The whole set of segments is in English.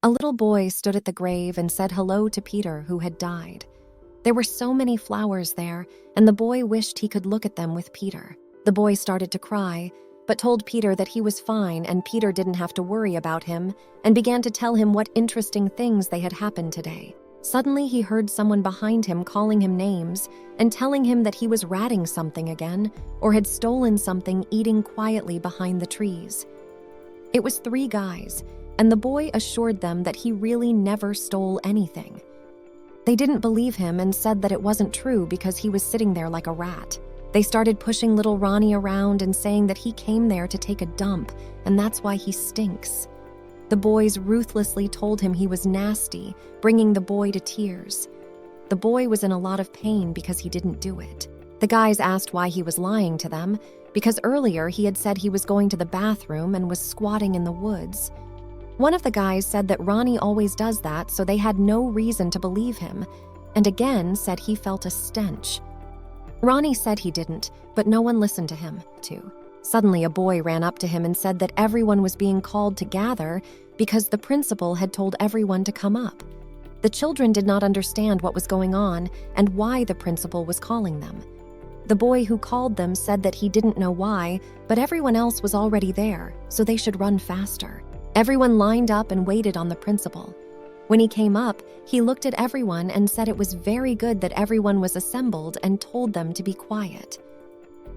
A little boy stood at the grave and said hello to Peter, who had died. There were so many flowers there, and the boy wished he could look at them with Peter. The boy started to cry, but told Peter that he was fine and Peter didn't have to worry about him, and began to tell him what interesting things they had happened today. Suddenly he heard someone behind him calling him names and telling him that he was ratting something again or had stolen something eating quietly behind the trees. It was 3 guys, and the boy assured them that he really never stole anything. They didn't believe him and said that it wasn't true because he was sitting there like a rat. They started pushing little Ronnie around and saying that he came there to take a dump, and that's why he stinks. The boys ruthlessly told him he was nasty, bringing the boy to tears. The boy was in a lot of pain because he didn't do it. The guys asked why he was lying to them, because earlier he had said he was going to the bathroom and was squatting in the woods. One of the guys said that Ronnie always does that, so they had no reason to believe him, and again said he felt a stench. Ronnie said he didn't, but no one listened to him, too. Suddenly, a boy ran up to him and said that everyone was being called to gather because the principal had told everyone to come up. The children did not understand what was going on and why the principal was calling them. The boy who called them said that he didn't know why, but everyone else was already there, so they should run faster. Everyone lined up and waited on the principal. When he came up, he looked at everyone and said it was very good that everyone was assembled and told them to be quiet.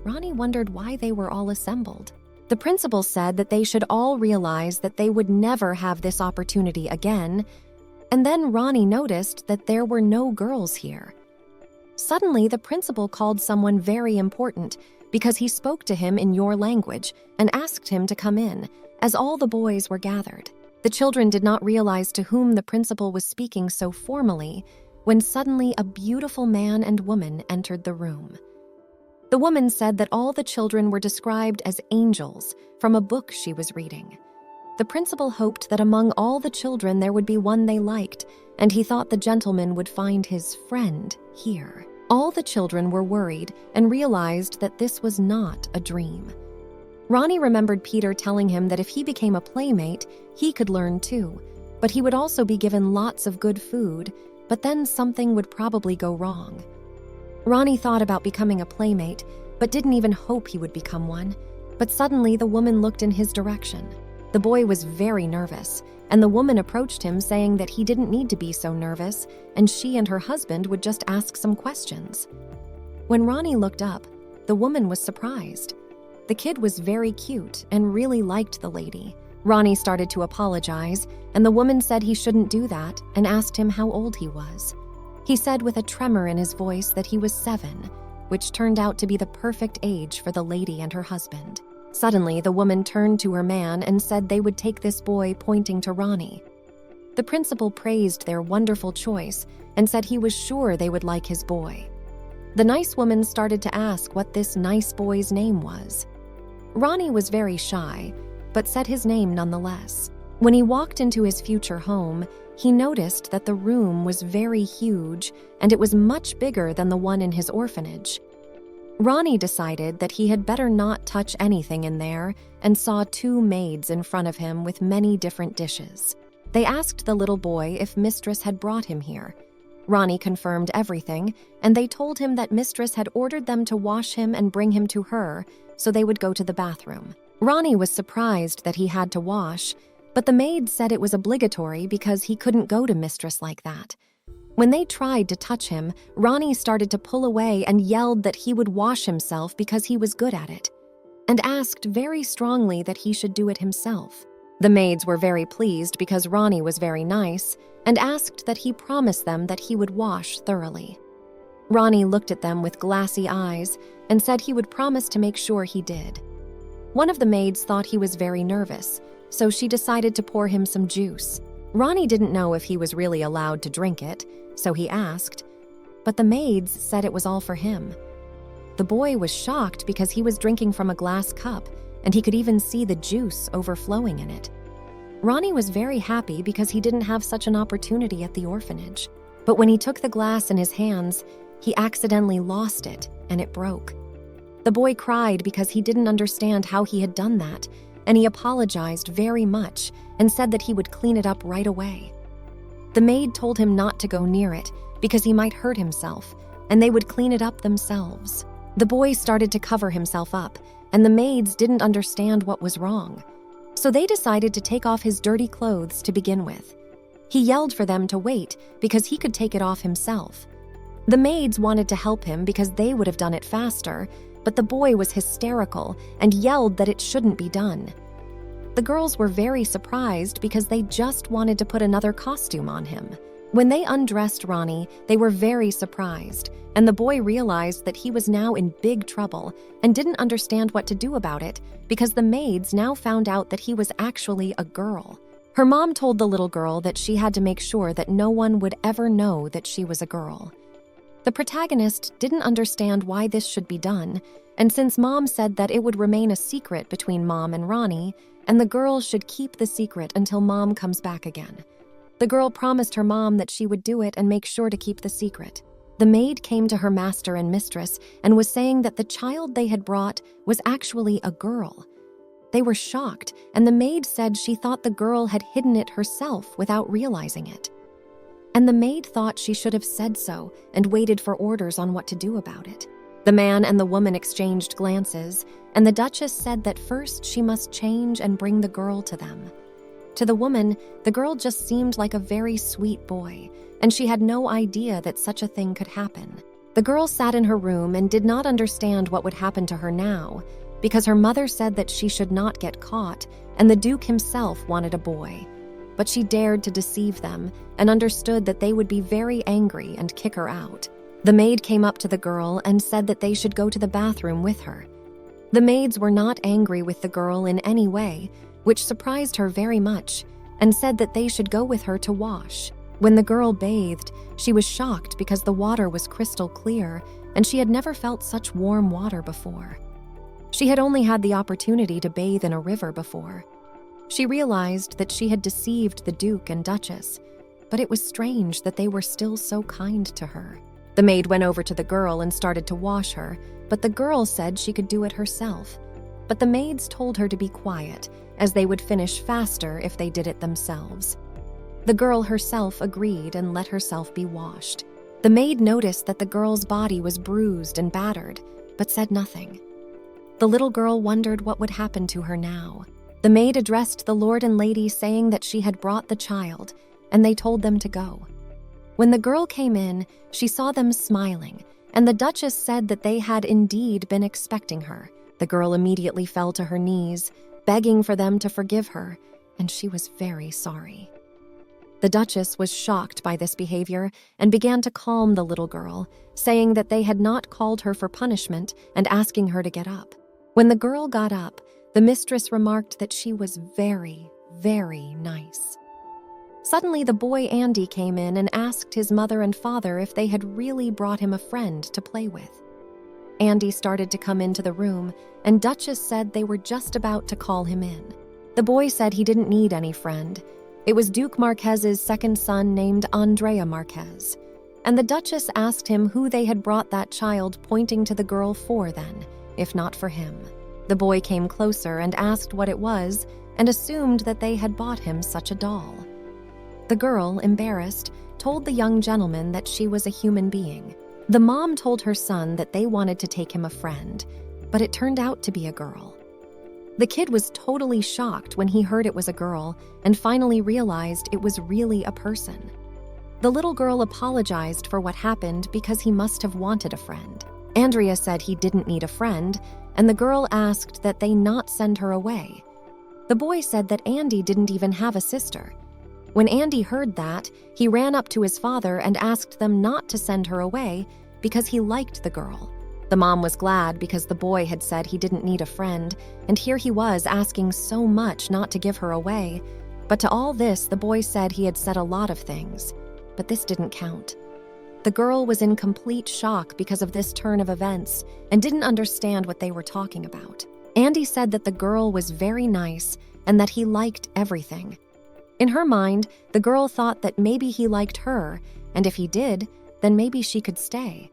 Ronnie wondered why they were all assembled. The principal said that they should all realize that they would never have this opportunity again, and then Ronnie noticed that there were no girls here. Suddenly, the principal called someone very important because he spoke to him in your language and asked him to come in, as all the boys were gathered. The children did not realize to whom the principal was speaking so formally when suddenly a beautiful man and woman entered the room. The woman said that all the children were described as angels from a book she was reading. The principal hoped that among all the children there would be one they liked, and he thought the gentleman would find his friend here. All the children were worried and realized that this was not a dream. Ronnie remembered Peter telling him that if he became a playmate, he could learn too, but he would also be given lots of good food, but then something would probably go wrong. Ronnie thought about becoming a playmate, but didn't even hope he would become one. But suddenly the woman looked in his direction. The boy was very nervous, and the woman approached him saying that he didn't need to be so nervous, and she and her husband would just ask some questions. When Ronnie looked up, the woman was surprised. The kid was very cute and really liked the lady. Ronnie started to apologize, and the woman said he shouldn't do that and asked him how old he was. He said with a tremor in his voice that he was 7, which turned out to be the perfect age for the lady and her husband. Suddenly, the woman turned to her man and said they would take this boy, pointing to Ronnie. The principal praised their wonderful choice and said he was sure they would like his boy. The nice woman started to ask what this nice boy's name was. Ronnie was very shy, but said his name nonetheless. When he walked into his future home, he noticed that the room was very huge and it was much bigger than the one in his orphanage. Ronnie decided that he had better not touch anything in there and saw 2 maids in front of him with many different dishes. They asked the little boy if Mistress had brought him here. Ronnie confirmed everything, and they told him that Mistress had ordered them to wash him and bring him to her so they would go to the bathroom. Ronnie was surprised that he had to wash, but the maid said it was obligatory because he couldn't go to Mistress like that. When they tried to touch him, Ronnie started to pull away and yelled that he would wash himself because he was good at it, and asked very strongly that he should do it himself. The maids were very pleased because Ronnie was very nice and asked that he promise them that he would wash thoroughly. Ronnie looked at them with glassy eyes and said he would promise to make sure he did. One of the maids thought he was very nervous, so she decided to pour him some juice. Ronnie didn't know if he was really allowed to drink it, so he asked, but the maids said it was all for him. The boy was shocked because he was drinking from a glass cup, and he could even see the juice overflowing in it. Ronnie was very happy because he didn't have such an opportunity at the orphanage. But when he took the glass in his hands, he accidentally lost it, and it broke. The boy cried because he didn't understand how he had done that, and he apologized very much and said that he would clean it up right away. The maid told him not to go near it because he might hurt himself, and they would clean it up themselves. The boy started to cover himself up, and the maids didn't understand what was wrong. So they decided to take off his dirty clothes to begin with. He yelled for them to wait because he could take it off himself. The maids wanted to help him because they would have done it faster, but the boy was hysterical and yelled that it shouldn't be done. The girls were very surprised because they just wanted to put another costume on him. When they undressed Ronnie, they were very surprised, and the boy realized that he was now in big trouble and didn't understand what to do about it because the maids now found out that he was actually a girl. Her mom told the little girl that she had to make sure that no one would ever know that she was a girl. The protagonist didn't understand why this should be done, and since Mom said that it would remain a secret between Mom and Ronnie, and the girl should keep the secret until Mom comes back again. The girl promised her mom that she would do it and make sure to keep the secret. The maid came to her master and mistress and was saying that the child they had brought was actually a girl. They were shocked, and the maid said she thought the girl had hidden it herself without realizing it. And the maid thought she should have said so and waited for orders on what to do about it. The man and the woman exchanged glances, and the Duchess said that first she must change and bring the girl to them. To the woman, the girl just seemed like a very sweet boy, and she had no idea that such a thing could happen. The girl sat in her room and did not understand what would happen to her now, because her mother said that she should not get caught, and the Duke himself wanted a boy. But she dared to deceive them and understood that they would be very angry and kick her out. The maid came up to the girl and said that they should go to the bathroom with her. The maids were not angry with the girl in any way, which surprised her very much, and said that they should go with her to wash. When the girl bathed, she was shocked because the water was crystal clear, and she had never felt such warm water before. She had only had the opportunity to bathe in a river before. She realized that she had deceived the Duke and Duchess, but it was strange that they were still so kind to her. The maid went over to the girl and started to wash her, but the girl said she could do it herself. But the maids told her to be quiet, as they would finish faster if they did it themselves. The girl herself agreed and let herself be washed. The maid noticed that the girl's body was bruised and battered, but said nothing. The little girl wondered what would happen to her now. The maid addressed the lord and lady saying that she had brought the child, and they told them to go. When the girl came in, she saw them smiling, and the Duchess said that they had indeed been expecting her. The girl immediately fell to her knees, begging for them to forgive her, and she was very sorry. The Duchess was shocked by this behavior and began to calm the little girl, saying that they had not called her for punishment and asking her to get up. When the girl got up, the mistress remarked that she was very, very nice. Suddenly, the boy Andy came in and asked his mother and father if they had really brought him a friend to play with. Andy started to come into the room, and Duchess said they were just about to call him in. The boy said he didn't need any friend. It was Duke Marquez's second son named Andrea Marquez. And the Duchess asked him who they had brought that child, pointing to the girl for then, if not for him. The boy came closer and asked what it was and assumed that they had bought him such a doll. The girl, embarrassed, told the young gentleman that she was a human being. The mom told her son that they wanted to take him a friend, but it turned out to be a girl. The kid was totally shocked when he heard it was a girl and finally realized it was really a person. The little girl apologized for what happened because he must have wanted a friend. Andrea said he didn't need a friend, and the girl asked that they not send her away. The boy said that Andy didn't even have a sister. When Andy heard that, he ran up to his father and asked them not to send her away because he liked the girl. The mom was glad because the boy had said he didn't need a friend, and here he was asking so much not to give her away. But to all this, the boy said he had said a lot of things, but this didn't count. The girl was in complete shock because of this turn of events and didn't understand what they were talking about. Andy said that the girl was very nice and that he liked everything. In her mind, the girl thought that maybe he liked her, and if he did, then maybe she could stay.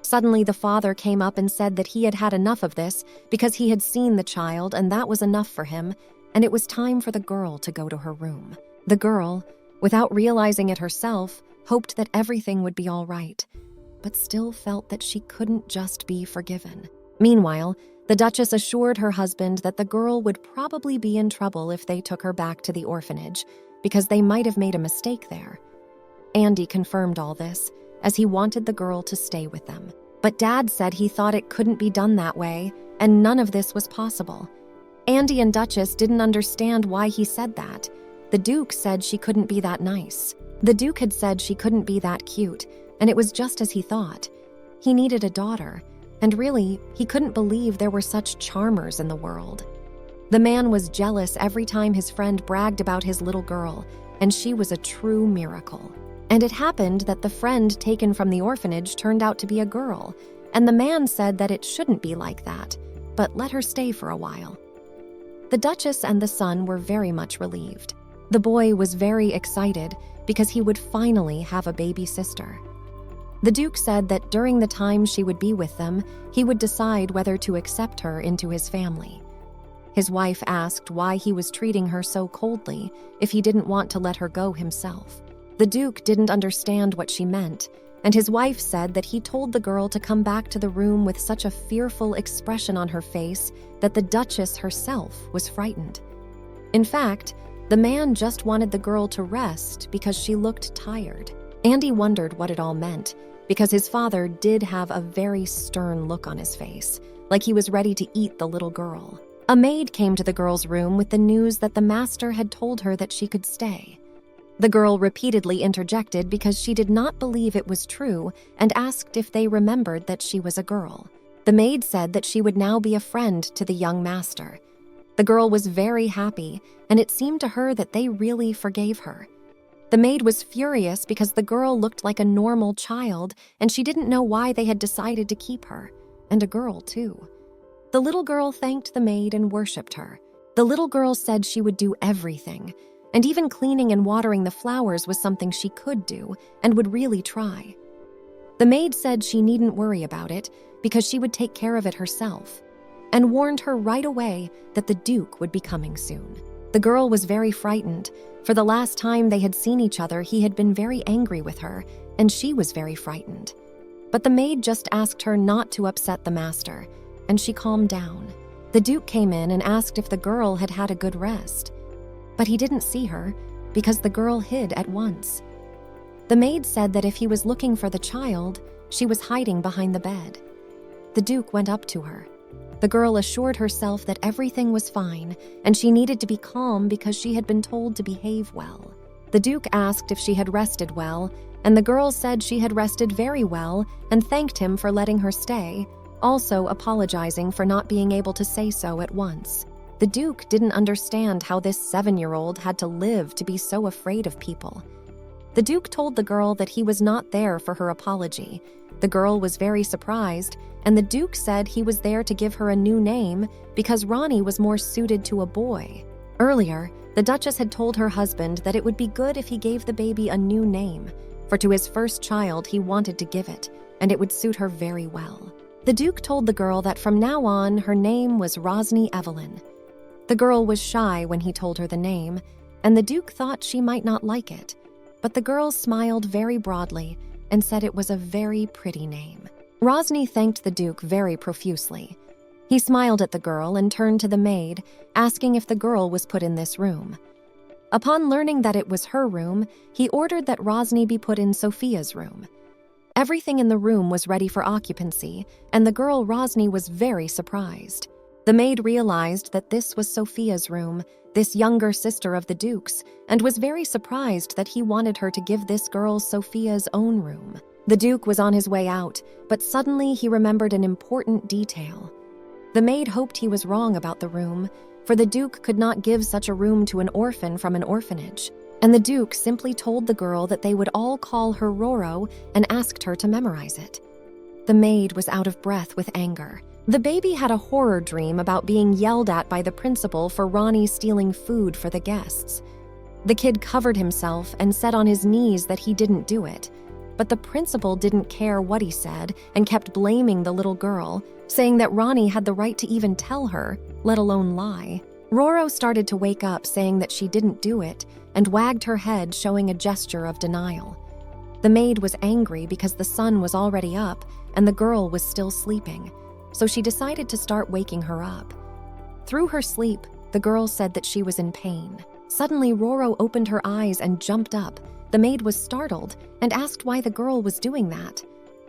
Suddenly, the father came up and said that he had had enough of this because he had seen the child and that was enough for him, and it was time for the girl to go to her room. The girl, without realizing it herself, hoped that everything would be all right, but still felt that she couldn't just be forgiven. Meanwhile, the Duchess assured her husband that the girl would probably be in trouble if they took her back to the orphanage, because they might have made a mistake there. Andy confirmed all this, as he wanted the girl to stay with them. But Dad said he thought it couldn't be done that way, and none of this was possible. Andy and Duchess didn't understand why he said that. The Duke said she couldn't be that nice. The Duke had said she couldn't be that cute, and it was just as he thought. He needed a daughter, and really, he couldn't believe there were such charmers in the world. The man was jealous every time his friend bragged about his little girl, and she was a true miracle. And it happened that the friend taken from the orphanage turned out to be a girl, and the man said that it shouldn't be like that, but let her stay for a while. The Duchess and the son were very much relieved. The boy was very excited because he would finally have a baby sister. The Duke said that during the time she would be with them, he would decide whether to accept her into his family. His wife asked why he was treating her so coldly if he didn't want to let her go himself. The Duke didn't understand what she meant, and his wife said that he told the girl to come back to the room with such a fearful expression on her face that the Duchess herself was frightened. In fact, the man just wanted the girl to rest because she looked tired. Andy wondered what it all meant, because his father did have a very stern look on his face, like he was ready to eat the little girl. A maid came to the girl's room with the news that the master had told her that she could stay. The girl repeatedly interjected because she did not believe it was true and asked if they remembered that she was a girl. The maid said that she would now be a friend to the young master. The girl was very happy, and it seemed to her that they really forgave her. The maid was furious because the girl looked like a normal child, and she didn't know why they had decided to keep her, and a girl too. The little girl thanked the maid and worshipped her. The little girl said she would do everything, and even cleaning and watering the flowers was something she could do and would really try. The maid said she needn't worry about it because she would take care of it herself, and warned her right away that the Duke would be coming soon. The girl was very frightened. For the last time they had seen each other, he had been very angry with her, and she was very frightened. But the maid just asked her not to upset the master, and she calmed down. The Duke came in and asked if the girl had had a good rest. But he didn't see her because the girl hid at once. The maid said that if he was looking for the child, she was hiding behind the bed. The Duke went up to her. The girl assured herself that everything was fine and she needed to be calm because she had been told to behave well. The Duke asked if she had rested well, and the girl said she had rested very well and thanked him for letting her stay, also apologizing for not being able to say so at once. The Duke didn't understand how this 7-year-old had to live to be so afraid of people. The Duke told the girl that he was not there for her apology. The girl was very surprised, and the Duke said he was there to give her a new name because Ronnie was more suited to a boy. Earlier, the Duchess had told her husband that it would be good if he gave the baby a new name, for to his first child he wanted to give it, and it would suit her very well. The Duke told the girl that from now on her name was Ronnie Evelyn. The girl was shy when he told her the name, and the Duke thought she might not like it, but the girl smiled very broadly and said it was a very pretty name. Ronnie thanked the Duke very profusely. He smiled at the girl and turned to the maid, asking if the girl was put in this room. Upon learning that it was her room, he ordered that Ronnie be put in Sophia's room. Everything in the room was ready for occupancy, and the girl Ronnie was very surprised. The maid realized that this was Sophia's room, this younger sister of the Duke's, and was very surprised that he wanted her to give this girl Sophia's own room. The Duke was on his way out, but suddenly he remembered an important detail. The maid hoped he was wrong about the room, for the Duke could not give such a room to an orphan from an orphanage, and the Duke simply told the girl that they would all call her Roro and asked her to memorize it. The maid was out of breath with anger. The baby had a horror dream about being yelled at by the principal for Ronnie stealing food for the guests. The kid covered himself and said on his knees that he didn't do it, but the principal didn't care what he said and kept blaming the little girl, saying that Ronnie had the right to even tell her, let alone lie. Roro started to wake up, saying that she didn't do it, and wagged her head, showing a gesture of denial. The maid was angry because the sun was already up and the girl was still sleeping, so she decided to start waking her up. Through her sleep, the girl said that she was in pain. Suddenly, Roro opened her eyes and jumped up. The maid was startled and asked why the girl was doing that.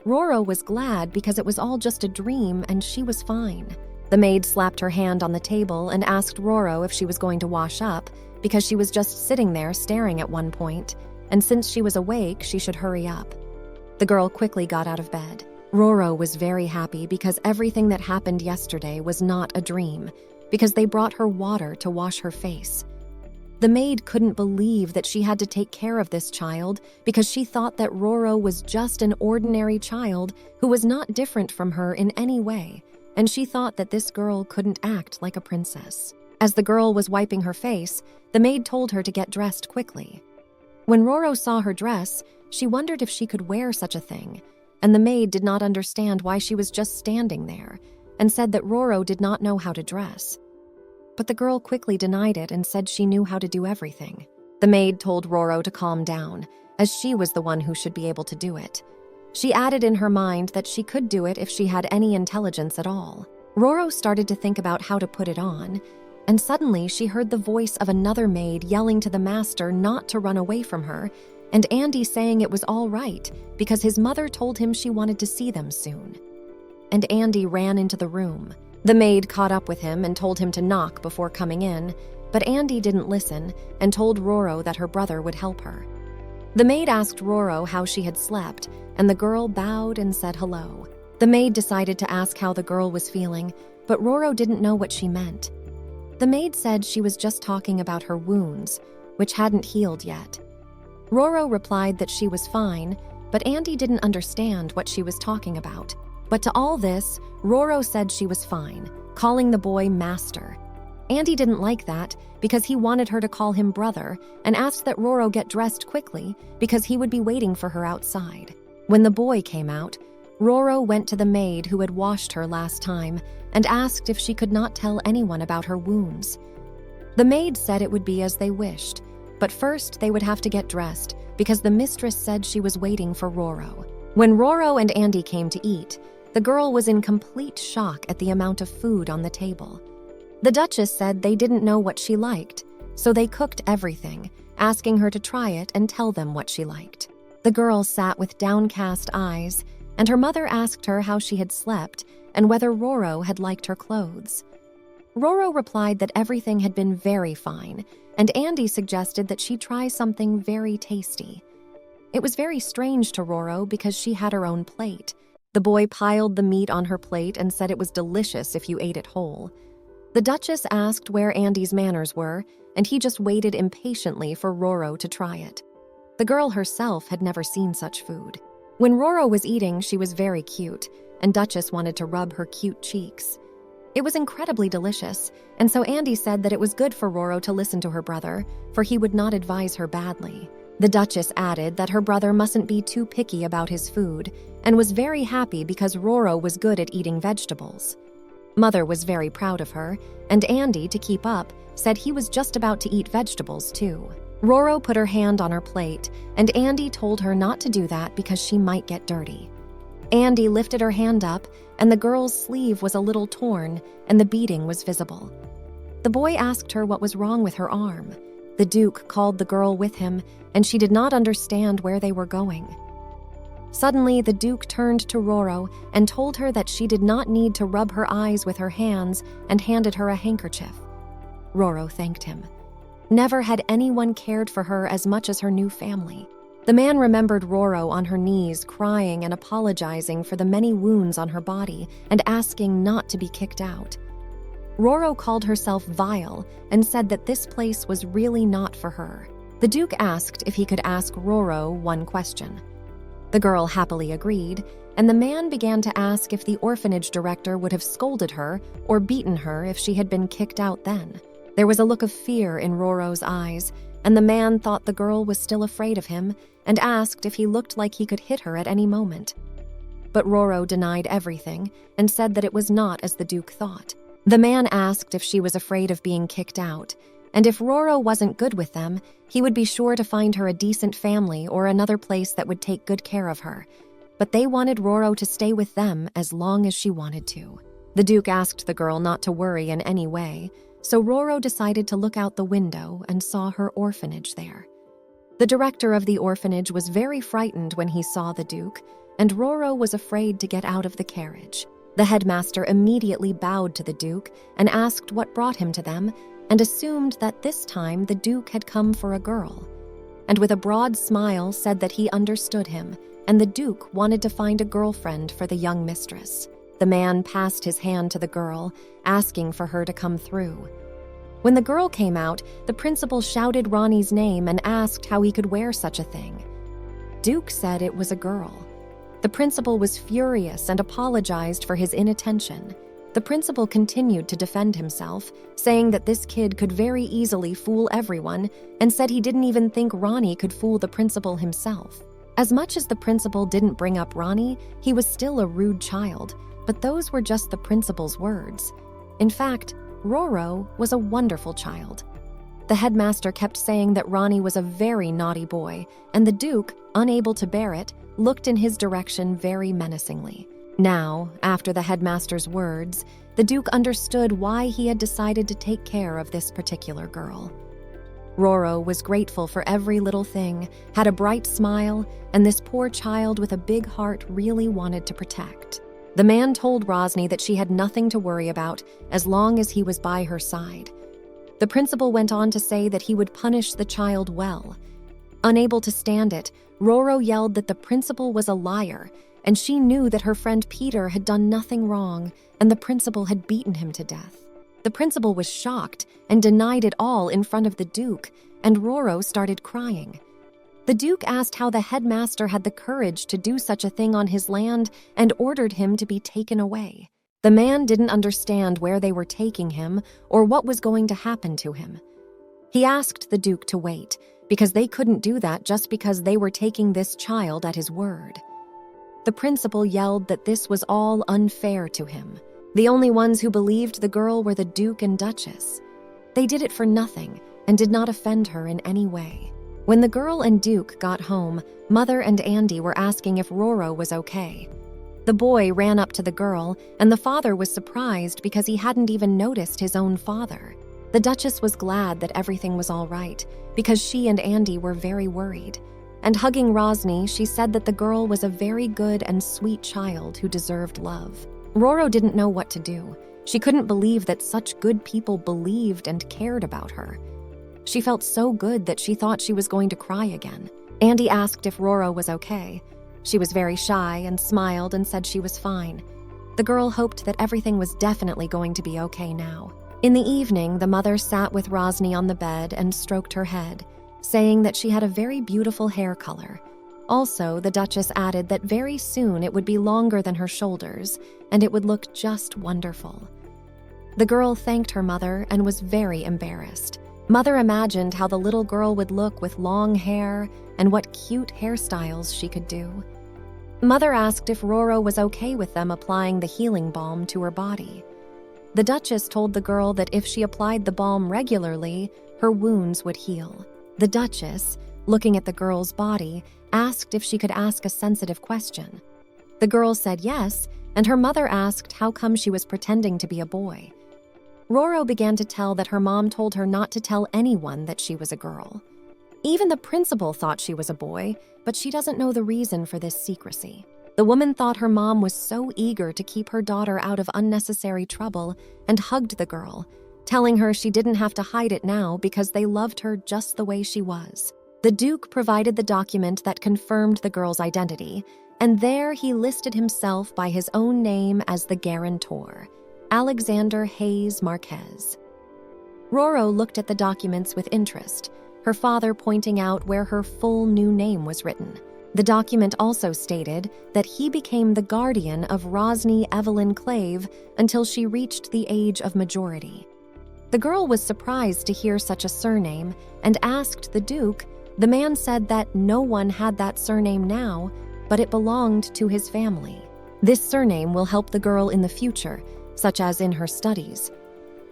Roro was glad because it was all just a dream and she was fine. The maid slapped her hand on the table and asked Roro if she was going to wash up because she was just sitting there staring at one point, and since she was awake, she should hurry up. The girl quickly got out of bed. Roro was very happy because everything that happened yesterday was not a dream, because they brought her water to wash her face. The maid couldn't believe that she had to take care of this child because she thought that Roro was just an ordinary child who was not different from her in any way, and she thought that this girl couldn't act like a princess. As the girl was wiping her face, the maid told her to get dressed quickly. When Roro saw her dress, she wondered if she could wear such a thing, and the maid did not understand why she was just standing there, and said that Roro did not know how to dress. But the girl quickly denied it and said she knew how to do everything. The maid told Roro to calm down, as she was the one who should be able to do it. She added in her mind that she could do it if she had any intelligence at all. Roro started to think about how to put it on, and suddenly she heard the voice of another maid yelling to the master not to run away from her, and Andy saying it was all right because his mother told him she wanted to see them soon. And Andy ran into the room. The maid caught up with him and told him to knock before coming in, but Andy didn't listen and told Roro that her brother would help her. The maid asked Roro how she had slept, and the girl bowed and said hello. The maid decided to ask how the girl was feeling, but Roro didn't know what she meant. The maid said she was just talking about her wounds, which hadn't healed yet. Roro replied that she was fine, but Andy didn't understand what she was talking about. But to all this, Roro said she was fine, calling the boy master. Andy didn't like that because he wanted her to call him brother and asked that Roro get dressed quickly because he would be waiting for her outside. When the boy came out, Roro went to the maid who had washed her last time and asked if she could not tell anyone about her wounds. The maid said it would be as they wished, but first they would have to get dressed because the mistress said she was waiting for Roro. When Roro and Andy came to eat, the girl was in complete shock at the amount of food on the table. The Duchess said they didn't know what she liked, so they cooked everything, asking her to try it and tell them what she liked. The girl sat with downcast eyes, and her mother asked her how she had slept and whether Roro had liked her clothes. Roro replied that everything had been very fine, and Andy suggested that she try something very tasty. It was very strange to Roro because she had her own plate. The boy piled the meat on her plate and said it was delicious if you ate it whole. The Duchess asked where Andy's manners were, and he just waited impatiently for Roro to try it. The girl herself had never seen such food. When Roro was eating, she was very cute, and Duchess wanted to rub her cute cheeks. It was incredibly delicious, and so Andy said that it was good for Roro to listen to her brother, for he would not advise her badly. The Duchess added that her brother mustn't be too picky about his food, and was very happy because Roro was good at eating vegetables. Mother was very proud of her, and Andy, to keep up, said he was just about to eat vegetables too. Roro put her hand on her plate, and Andy told her not to do that because she might get dirty. Andy lifted her hand up, and the girl's sleeve was a little torn, and the beading was visible. The boy asked her what was wrong with her arm. The Duke called the girl with him, and she did not understand where they were going. Suddenly, the Duke turned to Roro and told her that she did not need to rub her eyes with her hands and handed her a handkerchief. Roro thanked him. Never had anyone cared for her as much as her new family. The man remembered Roro on her knees, crying and apologizing for the many wounds on her body and asking not to be kicked out. Roro called herself vile and said that this place was really not for her. The Duke asked if he could ask Roro one question. The girl happily agreed, and the man began to ask if the orphanage director would have scolded her or beaten her if she had been kicked out then. There was a look of fear in Roro's eyes, and the man thought the girl was still afraid of him and asked if he looked like he could hit her at any moment. But Roro denied everything and said that it was not as the Duke thought. The man asked if she was afraid of being kicked out, and if Roro wasn't good with them, he would be sure to find her a decent family or another place that would take good care of her. But they wanted Roro to stay with them as long as she wanted to. The Duke asked the girl not to worry in any way, so Roro decided to look out the window and saw her orphanage there. The director of the orphanage was very frightened when he saw the Duke, and Roro was afraid to get out of the carriage. The headmaster immediately bowed to the Duke and asked what brought him to them, and assumed that this time the Duke had come for a girl, and with a broad smile said that he understood him, and the Duke wanted to find a girlfriend for the young mistress. The man passed his hand to the girl, asking for her to come through. When the girl came out, the principal shouted Ronnie's name and asked how he could wear such a thing. Duke said it was a girl. The principal was furious and apologized for his inattention. The principal continued to defend himself, saying that this kid could very easily fool everyone, and said he didn't even think Ronnie could fool the principal himself. As much as the principal didn't bring up Ronnie, he was still a rude child, but those were just the principal's words. In fact, Roro was a wonderful child. The headmaster kept saying that Ronnie was a very naughty boy, and the Duke, unable to bear it, looked in his direction very menacingly. Now, after the headmaster's words, the Duke understood why he had decided to take care of this particular girl. Roro was grateful for every little thing, had a bright smile, and this poor child with a big heart really wanted to protect. The man told Rosny that she had nothing to worry about as long as he was by her side. The principal went on to say that he would punish the child well. Unable to stand it, Roro yelled that the principal was a liar, and she knew that her friend Peter had done nothing wrong, and the principal had beaten him to death. The principal was shocked and denied it all in front of the Duke, and Roro started crying. The Duke asked how the headmaster had the courage to do such a thing on his land and ordered him to be taken away. The man didn't understand where they were taking him or what was going to happen to him. He asked the Duke to wait, because they couldn't do that just because they were taking this child at his word. The principal yelled that this was all unfair to him. The only ones who believed the girl were the Duke and Duchess. They did it for nothing and did not offend her in any way. When the girl and Duke got home, Mother and Andy were asking if Roro was okay. The boy ran up to the girl, and the father was surprised because he hadn't even noticed his own father. The Duchess was glad that everything was all right, because she and Andy were very worried. And hugging Rosny, she said that the girl was a very good and sweet child who deserved love. Roro didn't know what to do. She couldn't believe that such good people believed and cared about her. She felt so good that she thought she was going to cry again. Andy asked if Roro was okay. She was very shy and smiled and said she was fine. The girl hoped that everything was definitely going to be okay now. In the evening, the mother sat with Rosny on the bed and stroked her head, saying that she had a very beautiful hair color. Also, the Duchess added that very soon it would be longer than her shoulders, and it would look just wonderful. The girl thanked her mother and was very embarrassed. Mother imagined how the little girl would look with long hair and what cute hairstyles she could do. Mother asked if Roro was okay with them applying the healing balm to her body. The Duchess told the girl that if she applied the balm regularly, her wounds would heal. The Duchess, looking at the girl's body, asked if she could ask a sensitive question. The girl said yes, and her mother asked how come she was pretending to be a boy. Roro began to tell that her mom told her not to tell anyone that she was a girl. Even the principal thought she was a boy, but she doesn't know the reason for this secrecy. The woman thought her mom was so eager to keep her daughter out of unnecessary trouble and hugged the girl, telling her she didn't have to hide it now because they loved her just the way she was. The Duke provided the document that confirmed the girl's identity, and there he listed himself by his own name as the guarantor, Alexander Hayes Marquez. Roro looked at the documents with interest, her father pointing out where her full new name was written. The document also stated that he became the guardian of Rosny Evelyn Clave until she reached the age of majority. The girl was surprised to hear such a surname and asked the Duke. The man said that no one had that surname now, but it belonged to his family. This surname will help the girl in the future, such as in her studies.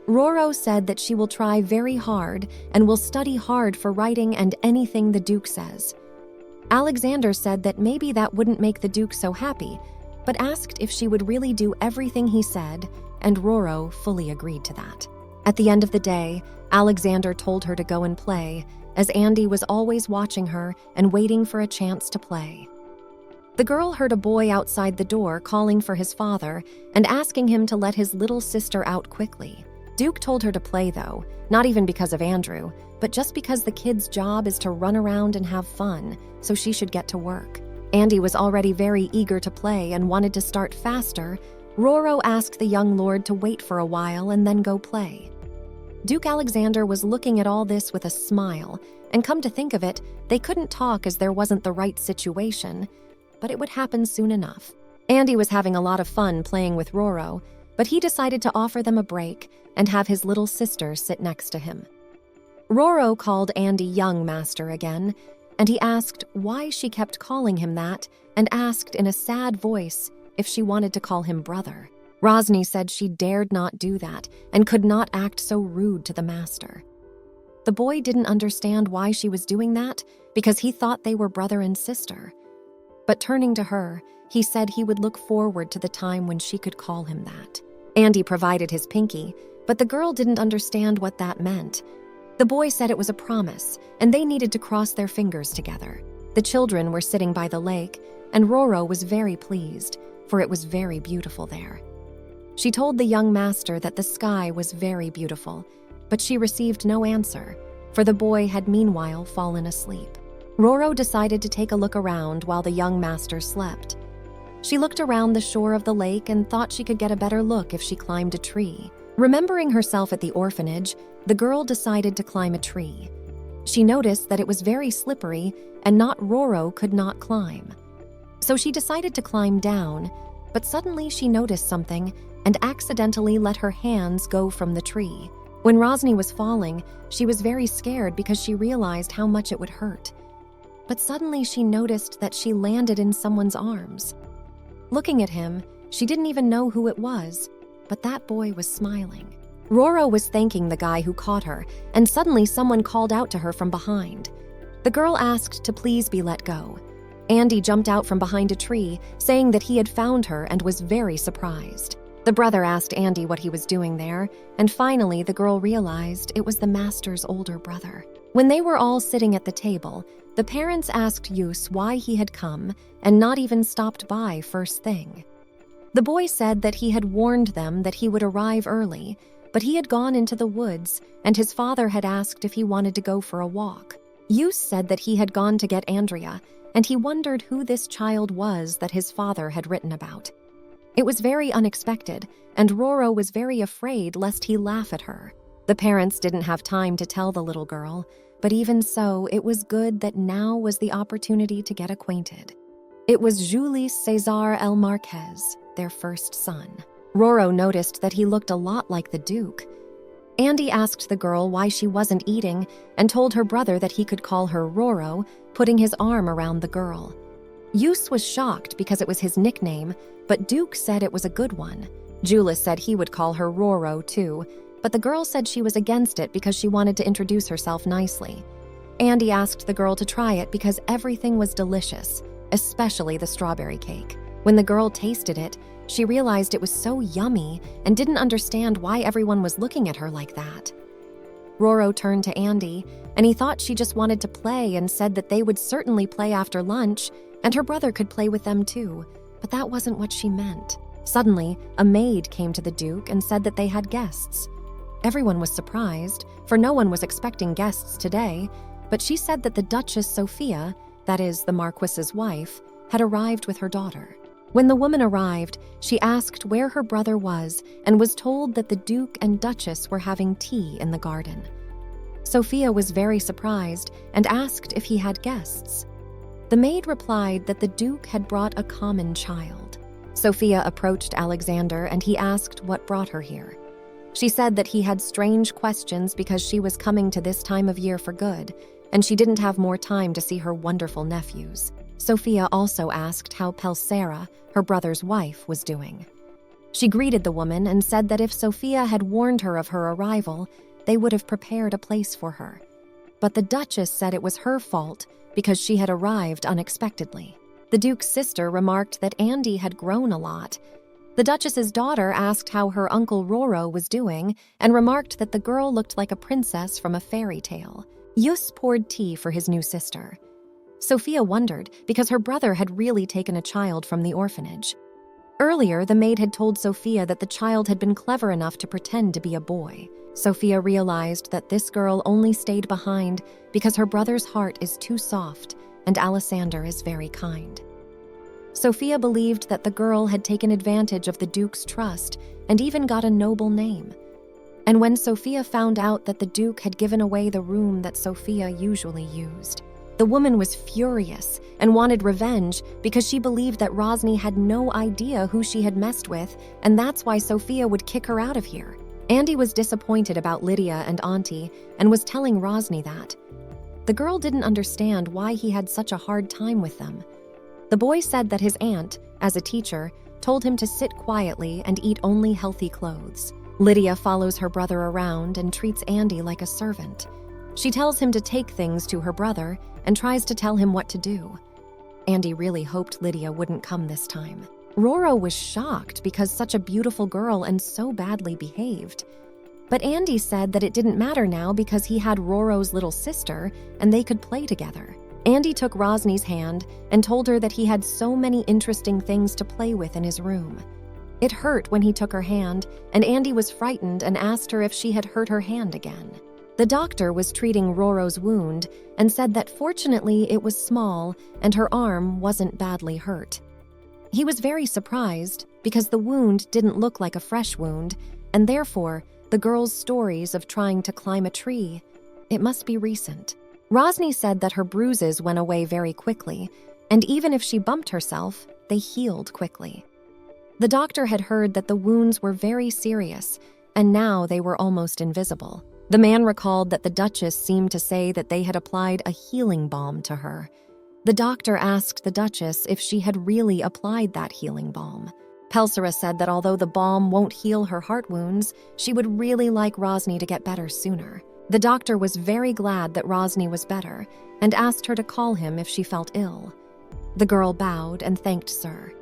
Roro said that she will try very hard and will study hard for writing and anything the Duke says. Alexander said that maybe that wouldn't make the Duke so happy, but asked if she would really do everything he said, and Roro fully agreed to that. At the end of the day, Alexander told her to go and play, as Andy was always watching her and waiting for a chance to play. The girl heard a boy outside the door calling for his father and asking him to let his little sister out quickly. Duke told her to play though, not even because of Andrew, but just because the kid's job is to run around and have fun, so she should get to work. Andy was already very eager to play and wanted to start faster. Roro asked the young lord to wait for a while and then go play. Duke Alexander was looking at all this with a smile, and come to think of it, they couldn't talk as there wasn't the right situation, but it would happen soon enough. Andy was having a lot of fun playing with Roro, but he decided to offer them a break and have his little sister sit next to him. Roro called Andy young master again, and he asked why she kept calling him that and asked in a sad voice if she wanted to call him brother. Ronnie said she dared not do that and could not act so rude to the master. The boy didn't understand why she was doing that because he thought they were brother and sister. But turning to her, he said he would look forward to the time when she could call him that. Andy provided his pinky, but the girl didn't understand what that meant. The boy said it was a promise, and they needed to cross their fingers together. The children were sitting by the lake, and Roro was very pleased, for it was very beautiful there. She told the young master that the sky was very beautiful, but she received no answer, for the boy had meanwhile fallen asleep. Roro decided to take a look around while the young master slept. She looked around the shore of the lake and thought she could get a better look if she climbed a tree. Remembering herself at the orphanage, the girl decided to climb a tree. She noticed that it was very slippery and not Roro could not climb. So she decided to climb down, but suddenly she noticed something and accidentally let her hands go from the tree. When Ronnie was falling, she was very scared because she realized how much it would hurt. But suddenly she noticed that she landed in someone's arms. Looking at him, she didn't even know who it was, but that boy was smiling. Roro was thanking the guy who caught her, and suddenly someone called out to her from behind. The girl asked to please be let go. Andy jumped out from behind a tree, saying that he had found her and was very surprised. The brother asked Andy what he was doing there, and finally the girl realized it was the master's older brother. When they were all sitting at the table, the parents asked Julius why he had come and not even stopped by first thing. The boy said that he had warned them that he would arrive early, but he had gone into the woods and his father had asked if he wanted to go for a walk. Julius said that he had gone to get Andrea, and he wondered who this child was that his father had written about. It was very unexpected, and Roro was very afraid lest he laugh at her. The parents didn't have time to tell the little girl, but even so, it was good that now was the opportunity to get acquainted. It was Julius Cesar El Marquez, their first son. Roro noticed that he looked a lot like the Duke. Andy asked the girl why she wasn't eating and told her brother that he could call her Roro, putting his arm around the girl. Julius was shocked because it was his nickname, but Duke said it was a good one. Julius said he would call her Roro too, but the girl said she was against it because she wanted to introduce herself nicely. Andy asked the girl to try it because everything was delicious, especially the strawberry cake. When the girl tasted it, she realized it was so yummy and didn't understand why everyone was looking at her like that. Roro turned to Andy, and he thought she just wanted to play and said that they would certainly play after lunch and her brother could play with them too, but that wasn't what she meant. Suddenly, a maid came to the Duke and said that they had guests. Everyone was surprised, for no one was expecting guests today, but she said that the Duchess Sophia, that is, the Marquis's wife, had arrived with her daughter. When the woman arrived, she asked where her brother was and was told that the Duke and Duchess were having tea in the garden. Sophia was very surprised and asked if he had guests. The maid replied that the Duke had brought a common child. Sophia approached Alexander and he asked what brought her here. She said that he had strange questions because she was coming to this time of year for good, and she didn't have more time to see her wonderful nephews. Sophia also asked how Pelsera, her brother's wife, was doing. She greeted the woman and said that if Sophia had warned her of her arrival, they would have prepared a place for her. But the Duchess said it was her fault because she had arrived unexpectedly. The Duke's sister remarked that Andy had grown a lot. The Duchess's daughter asked how her uncle Roro was doing and remarked that the girl looked like a princess from a fairy tale. Yus poured tea for his new sister. Sophia wondered because her brother had really taken a child from the orphanage. Earlier, the maid had told Sophia that the child had been clever enough to pretend to be a boy. Sophia realized that this girl only stayed behind because her brother's heart is too soft and Alexander is very kind. Sophia believed that the girl had taken advantage of the Duke's trust and even got a noble name. And when Sophia found out that the Duke had given away the room that Sophia usually used, the woman was furious and wanted revenge because she believed that Rosny had no idea who she had messed with, and that's why Sophia would kick her out of here. Andy was disappointed about Lydia and Auntie and was telling Rosny that. The girl didn't understand why he had such a hard time with them. The boy said that his aunt, as a teacher, told him to sit quietly and eat only healthy clothes. Lydia follows her brother around and treats Andy like a servant. She tells him to take things to her brother and tries to tell him what to do. Andy really hoped Lydia wouldn't come this time. Roro was shocked because such a beautiful girl and so badly behaved. But Andy said that it didn't matter now because he had Roro's little sister and they could play together. Andy took Rosny's hand and told her that he had so many interesting things to play with in his room. It hurt when he took her hand, and Andy was frightened and asked her if she had hurt her hand again. The doctor was treating Roro's wound and said that fortunately it was small and her arm wasn't badly hurt. He was very surprised because the wound didn't look like a fresh wound, and therefore the girl's stories of trying to climb a tree, it must be recent. Rosny said that her bruises went away very quickly, and even if she bumped herself, they healed quickly. The doctor had heard that the wounds were very serious, and now they were almost invisible. The man recalled that the Duchess seemed to say that they had applied a healing balm to her. The doctor asked the Duchess if she had really applied that healing balm. Pelsera said that although the balm won't heal her heart wounds, she would really like Rosny to get better sooner. The doctor was very glad that Rosny was better and asked her to call him if she felt ill. The girl bowed and thanked Sir.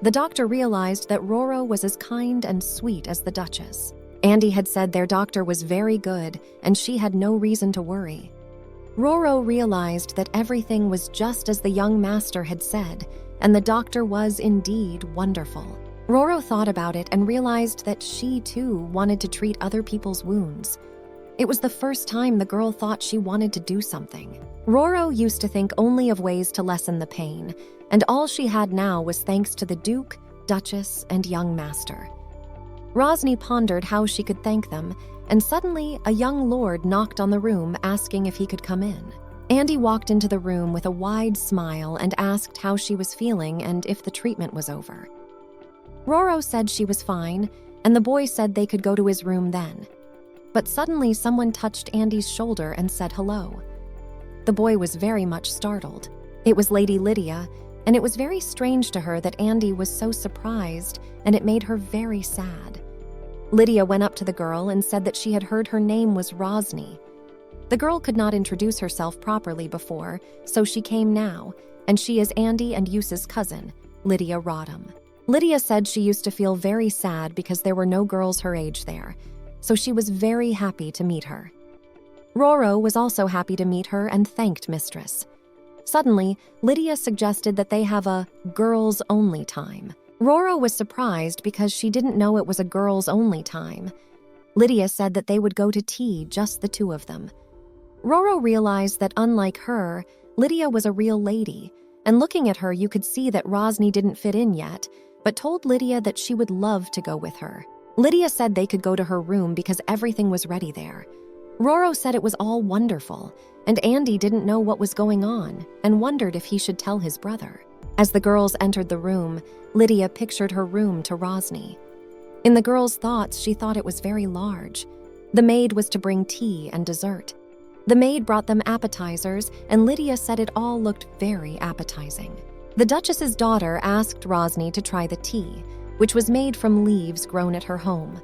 The doctor realized that Roro was as kind and sweet as the Duchess. Andy had said their doctor was very good and she had no reason to worry. Roro realized that everything was just as the young master had said, and the doctor was indeed wonderful. Roro thought about it and realized that she too wanted to treat other people's wounds. It was the first time the girl thought she wanted to do something. Roro used to think only of ways to lessen the pain, and all she had now was thanks to the Duke, Duchess, and young master. Rosny pondered how she could thank them, and suddenly a young lord knocked on the room asking if he could come in. Andy walked into the room with a wide smile and asked how she was feeling and if the treatment was over. Roro said she was fine, and the boy said they could go to his room then. But suddenly someone touched Andy's shoulder and said hello. The boy was very much startled. It was Lady Lydia, and it was very strange to her that Andy was so surprised, and it made her very sad. Lydia went up to the girl and said that she had heard her name was Rosny. The girl could not introduce herself properly before, so she came now, and she is Andy and Yusa's cousin, Lydia Rodham. Lydia said she used to feel very sad because there were no girls her age there, so she was very happy to meet her. Roro was also happy to meet her and thanked Mistress. Suddenly, Lydia suggested that they have a girls-only time. Roro was surprised because she didn't know it was a girls-only time. Lydia said that they would go to tea, just the two of them. Roro realized that unlike her, Lydia was a real lady, and looking at her you could see that Rosny didn't fit in yet, but told Lydia that she would love to go with her. Lydia said they could go to her room because everything was ready there. Roro said it was all wonderful, and Andy didn't know what was going on and wondered if he should tell his brother. As the girls entered the room, Lydia pictured her room to Rosny. In the girl's thoughts, she thought it was very large. The maid was to bring tea and dessert. The maid brought them appetizers, and Lydia said it all looked very appetizing. The Duchess's daughter asked Rosny to try the tea. which was made from leaves grown at her home.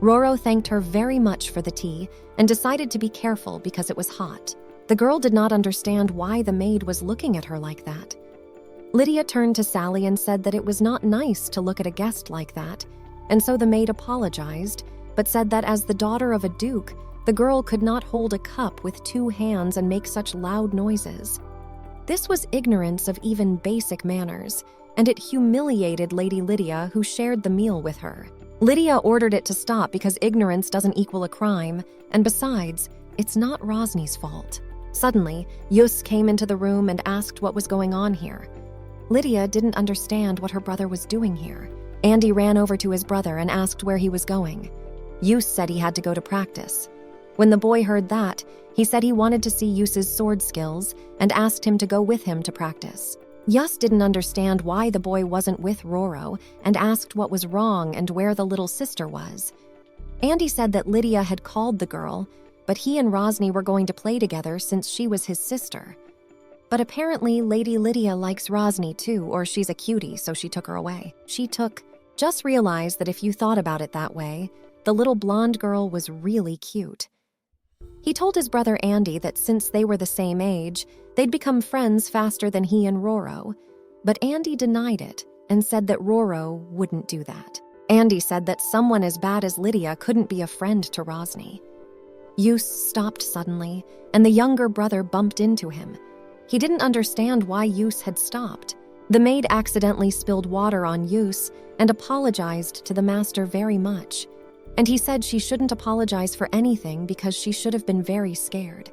Roro thanked her very much for the tea and decided to be careful because it was hot. The girl did not understand why the maid was looking at her like that. Lydia turned to Sally and said that it was not nice to look at a guest like that, and so the maid apologized, but said that as the daughter of a duke, the girl could not hold a cup with 2 hands and make such loud noises. This was ignorance of even basic manners, and it humiliated Lady Lydia, who shared the meal with her. Lydia ordered it to stop because ignorance doesn't equal a crime, and besides, it's not Rosny's fault. Suddenly, Yus came into the room and asked what was going on here. Lydia didn't understand what her brother was doing here. Andy ran over to his brother and asked where he was going. Yus said he had to go to practice. When the boy heard that, he said he wanted to see Yus's sword skills and asked him to go with him to practice. Yus didn't understand why the boy wasn't with Roro and asked what was wrong and where the little sister was. Andy said that Lydia had called the girl, but he and Rosny were going to play together since she was his sister. But apparently Lady Lydia likes Rosny too, or she's a cutie, so she took her away. Just realized that if you thought about it that way, the little blonde girl was really cute. He told his brother Andy that since they were the same age, they'd become friends faster than he and Roro. But Andy denied it and said that Roro wouldn't do that. Andy said that someone as bad as Lydia couldn't be a friend to Rosny. Yus stopped suddenly, and the younger brother bumped into him. He didn't understand why Yus had stopped. The maid accidentally spilled water on Yus and apologized to the master very much. And he said she shouldn't apologize for anything because she should have been very scared.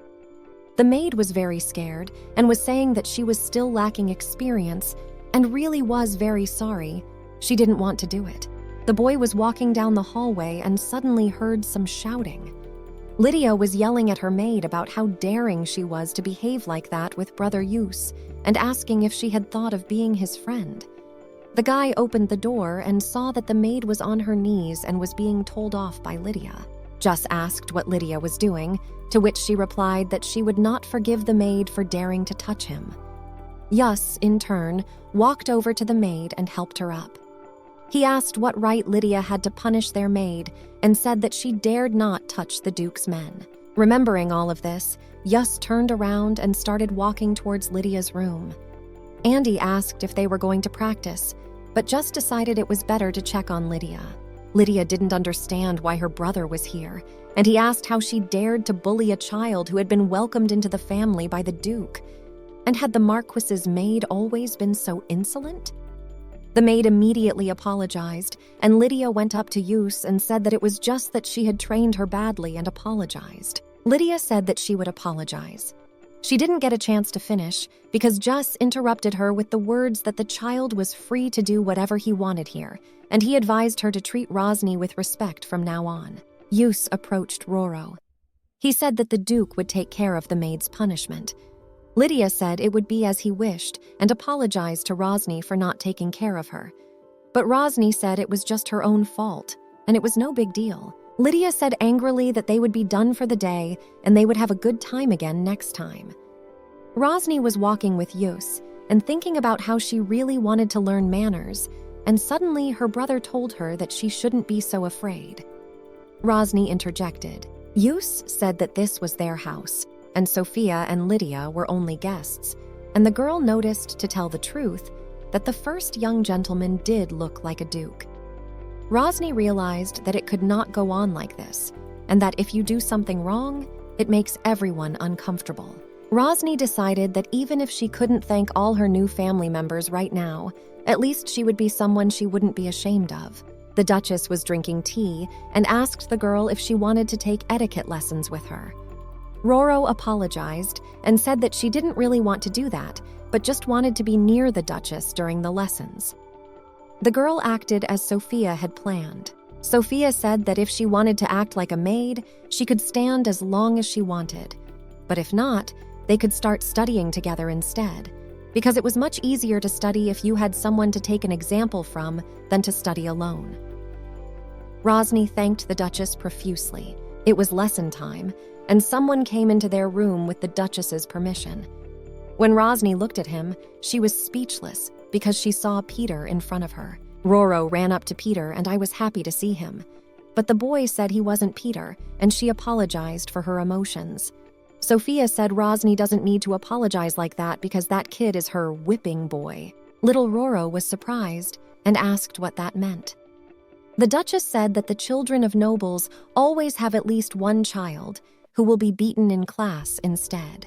The maid was very scared and was saying that she was still lacking experience and really was very sorry. She didn't want to do it. The boy was walking down the hallway and suddenly heard some shouting. Lydia was yelling at her maid about how daring she was to behave like that with Brother Yus and asking if she had thought of being his friend. The guy opened the door and saw that the maid was on her knees and was being told off by Lydia. Jus asked what Lydia was doing, to which she replied that she would not forgive the maid for daring to touch him. Yus, in turn, walked over to the maid and helped her up. He asked what right Lydia had to punish their maid and said that she dared not touch the Duke's men. Remembering all of this, Yus turned around and started walking towards Lydia's room. Andy asked if they were going to practice, but Jus decided it was better to check on Lydia. Lydia didn't understand why her brother was here, and he asked how she dared to bully a child who had been welcomed into the family by the Duke. And had the Marquis's maid always been so insolent? The maid immediately apologized, and Lydia went up to Yus and said that it was just that she had trained her badly and apologized. Lydia said that she would apologize. She didn't get a chance to finish because Jus interrupted her with the words that the child was free to do whatever he wanted here, and he advised her to treat Rosny with respect from now on. Yus approached Roro. He said that the Duke would take care of the maid's punishment. Lydia said it would be as he wished and apologized to Rosny for not taking care of her. But Rosny said it was just her own fault, and it was no big deal. Lydia said angrily that they would be done for the day and they would have a good time again next time. Rosny was walking with Yus and thinking about how she really wanted to learn manners, and suddenly her brother told her that she shouldn't be so afraid. Rosny interjected. Yus said that this was their house, and Sophia and Lydia were only guests, and the girl noticed, to tell the truth, that the first young gentleman did look like a duke. Rosny realized that it could not go on like this, and that if you do something wrong, it makes everyone uncomfortable. Rosny decided that even if she couldn't thank all her new family members right now, at least she would be someone she wouldn't be ashamed of. The Duchess was drinking tea and asked the girl if she wanted to take etiquette lessons with her. Roro apologized and said that she didn't really want to do that, but just wanted to be near the Duchess during the lessons. The girl acted as Sophia had planned. Sophia said that if she wanted to act like a maid, she could stand as long as she wanted. But if not, they could start studying together instead, because it was much easier to study if you had someone to take an example from than to study alone. Rosny thanked the Duchess profusely. It was lesson time, and someone came into their room with the Duchess's permission. When Rosny looked at him, she was speechless because she saw Peter in front of her. Roro ran up to Peter and I was happy to see him. But the boy said he wasn't Peter and she apologized for her emotions. Sophia said Rosny doesn't need to apologize like that because that kid is her whipping boy. Little Roro was surprised and asked what that meant. The Duchess said that the children of nobles always have at least one child who will be beaten in class instead.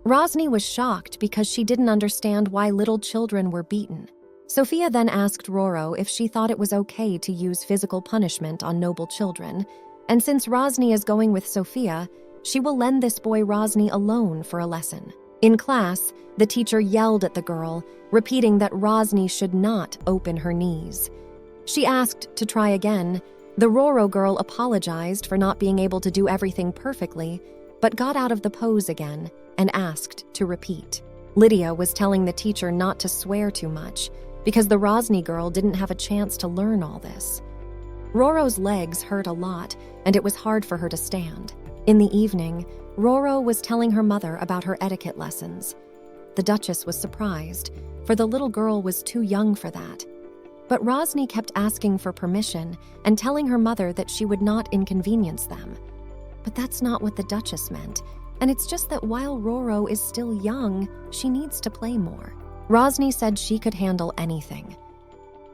Rosny was shocked because she didn't understand why little children were beaten. Sophia then asked Roro if she thought it was okay to use physical punishment on noble children, and since Rosny is going with Sophia, she will lend this boy Rosny alone for a lesson. In class, the teacher yelled at the girl, repeating that Rosny should not open her knees. She asked to try again. The Roro girl apologized for not being able to do everything perfectly, but got out of the pose again and asked to repeat. Lydia was telling the teacher not to swear too much because the Rosny girl didn't have a chance to learn all this. Roro's legs hurt a lot and it was hard for her to stand. In the evening, Roro was telling her mother about her etiquette lessons. The Duchess was surprised, for the little girl was too young for that. But Rosny kept asking for permission and telling her mother that she would not inconvenience them. But that's not what the Duchess meant, and it's just that while Roro is still young, she needs to play more. Rosny said she could handle anything.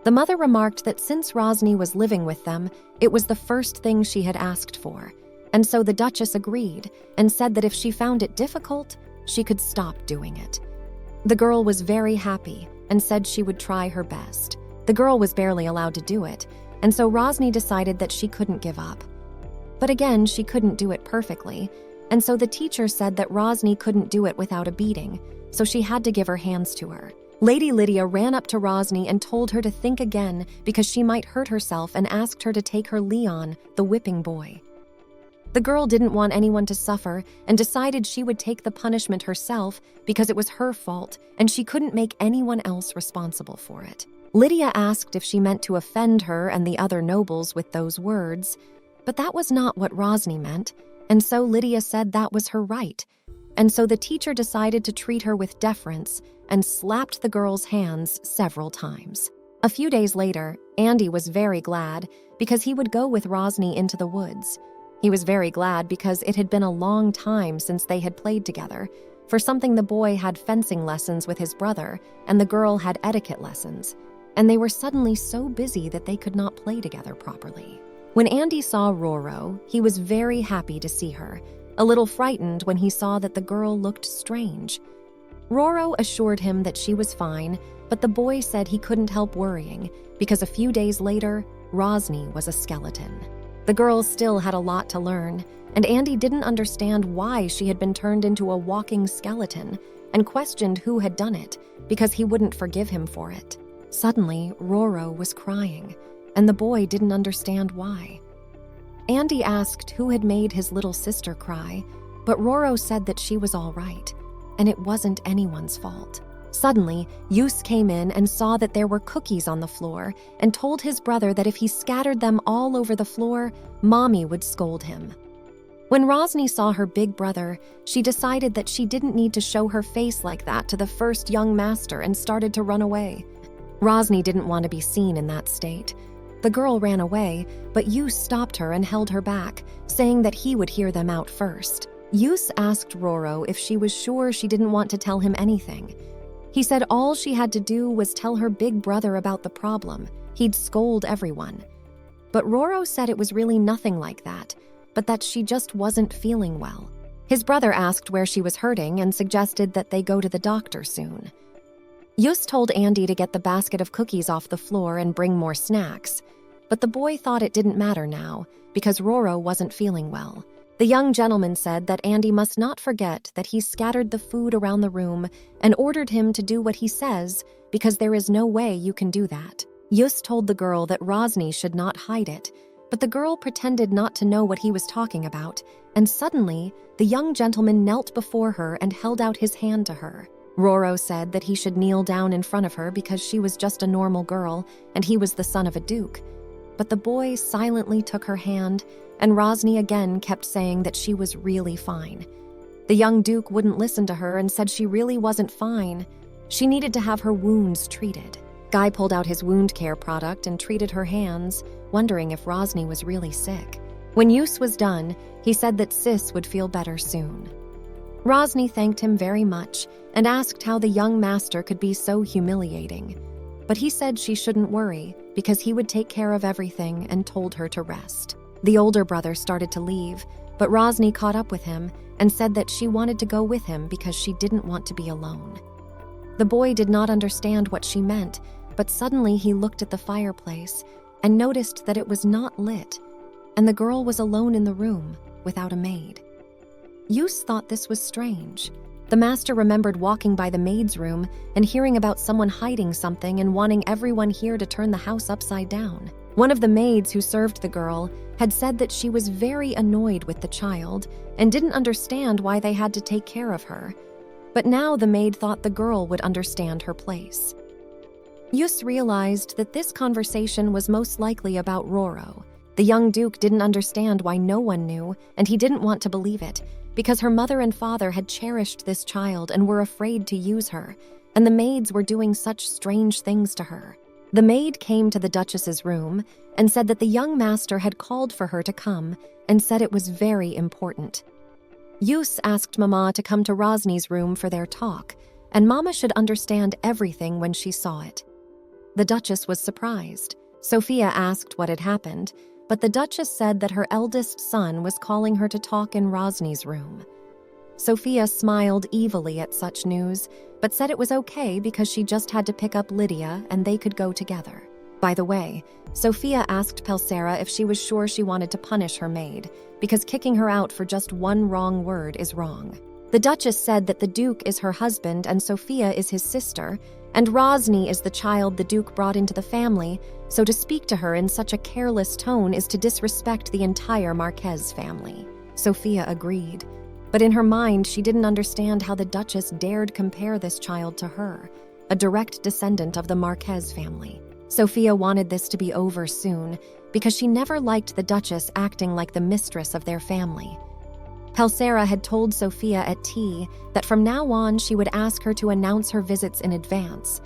The mother remarked that since Rosny was living with them, it was the first thing she had asked for, and so the Duchess agreed and said that if she found it difficult, she could stop doing it. The girl was very happy and said she would try her best. The girl was barely allowed to do it, and so Rosny decided that she couldn't give up. But again, she couldn't do it perfectly, and so the teacher said that Rosny couldn't do it without a beating, so she had to give her hands to her. Lady Lydia ran up to Rosny and told her to think again because she might hurt herself and asked her to take her Leon, the whipping boy. The girl didn't want anyone to suffer and decided she would take the punishment herself because it was her fault and she couldn't make anyone else responsible for it. Lydia asked if she meant to offend her and the other nobles with those words, but that was not what Rosny meant, and so Lydia said that was her right. And so the teacher decided to treat her with deference and slapped the girl's hands several times. A few days later, Andy was very glad because he would go with Rosny into the woods. He was very glad because it had been a long time since they had played together. For something, the boy had fencing lessons with his brother and the girl had etiquette lessons, and they were suddenly so busy that they could not play together properly. When Andy saw Roro, he was very happy to see her, a little frightened when he saw that the girl looked strange. Roro assured him that she was fine, but the boy said he couldn't help worrying because a few days later, Rosny was a skeleton. The girl still had a lot to learn, and Andy didn't understand why she had been turned into a walking skeleton and questioned who had done it because he wouldn't forgive him for it. Suddenly, Roro was crying, and the boy didn't understand why. Andy asked who had made his little sister cry, but Roro said that she was all right, and it wasn't anyone's fault. Suddenly, Yus came in and saw that there were cookies on the floor and told his brother that if he scattered them all over the floor, Mommy would scold him. When Rosny saw her big brother, she decided that she didn't need to show her face like that to the first young master and started to run away. Rosny didn't want to be seen in that state. The girl ran away, but Yus stopped her and held her back, saying that he would hear them out first. Yus asked Roro if she was sure she didn't want to tell him anything. He said all she had to do was tell her big brother about the problem. He'd scold everyone. But Roro said it was really nothing like that, but that she just wasn't feeling well. His brother asked where she was hurting and suggested that they go to the doctor soon. Yus told Andy to get the basket of cookies off the floor and bring more snacks, but the boy thought it didn't matter now because Roro wasn't feeling well. The young gentleman said that Andy must not forget that he scattered the food around the room and ordered him to do what he says because there is no way you can do that. Yus told the girl that Rosny should not hide it, but the girl pretended not to know what he was talking about, and suddenly, the young gentleman knelt before her and held out his hand to her. Roro said that he should kneel down in front of her because she was just a normal girl and he was the son of a duke. But the boy silently took her hand, and Rosny again kept saying that she was really fine. The young duke wouldn't listen to her and said she really wasn't fine. She needed to have her wounds treated. Guy pulled out his wound care product and treated her hands, wondering if Rosny was really sick. When use was done, he said that Sis would feel better soon. Rosny thanked him very much and asked how the young master could be so humiliating. But he said she shouldn't worry because he would take care of everything and told her to rest. The older brother started to leave, but Rosny caught up with him and said that she wanted to go with him because she didn't want to be alone. The boy did not understand what she meant, but suddenly he looked at the fireplace and noticed that it was not lit, and the girl was alone in the room without a maid. Yus thought this was strange. The master remembered walking by the maid's room and hearing about someone hiding something and wanting everyone here to turn the house upside down. One of the maids who served the girl had said that she was very annoyed with the child and didn't understand why they had to take care of her. But now the maid thought the girl would understand her place. Yus realized that this conversation was most likely about Roro. The young duke didn't understand why no one knew, and he didn't want to believe it, because her mother and father had cherished this child and were afraid to use her, and the maids were doing such strange things to her. The maid came to the Duchess's room and said that the young master had called for her to come and said it was very important. Yus asked Mama to come to Rosny's room for their talk, and Mama should understand everything when she saw it. The Duchess was surprised. Sophia asked what had happened, but the Duchess said that her eldest son was calling her to talk in Rosny's room. Sophia smiled evilly at such news, but said it was okay because she just had to pick up Lydia and they could go together. By the way, Sophia asked Pelsera if she was sure she wanted to punish her maid, because kicking her out for just one wrong word is wrong. The Duchess said that the Duke is her husband and Sophia is his sister, and Rosny is the child the Duke brought into the family, so to speak to her in such a careless tone is to disrespect the entire Marquez family. Sophia agreed, but in her mind she didn't understand how the Duchess dared compare this child to her, a direct descendant of the Marquez family. Sophia wanted this to be over soon, because she never liked the Duchess acting like the mistress of their family. Pelsera had told Sophia at tea that from now on she would ask her to announce her visits in advance,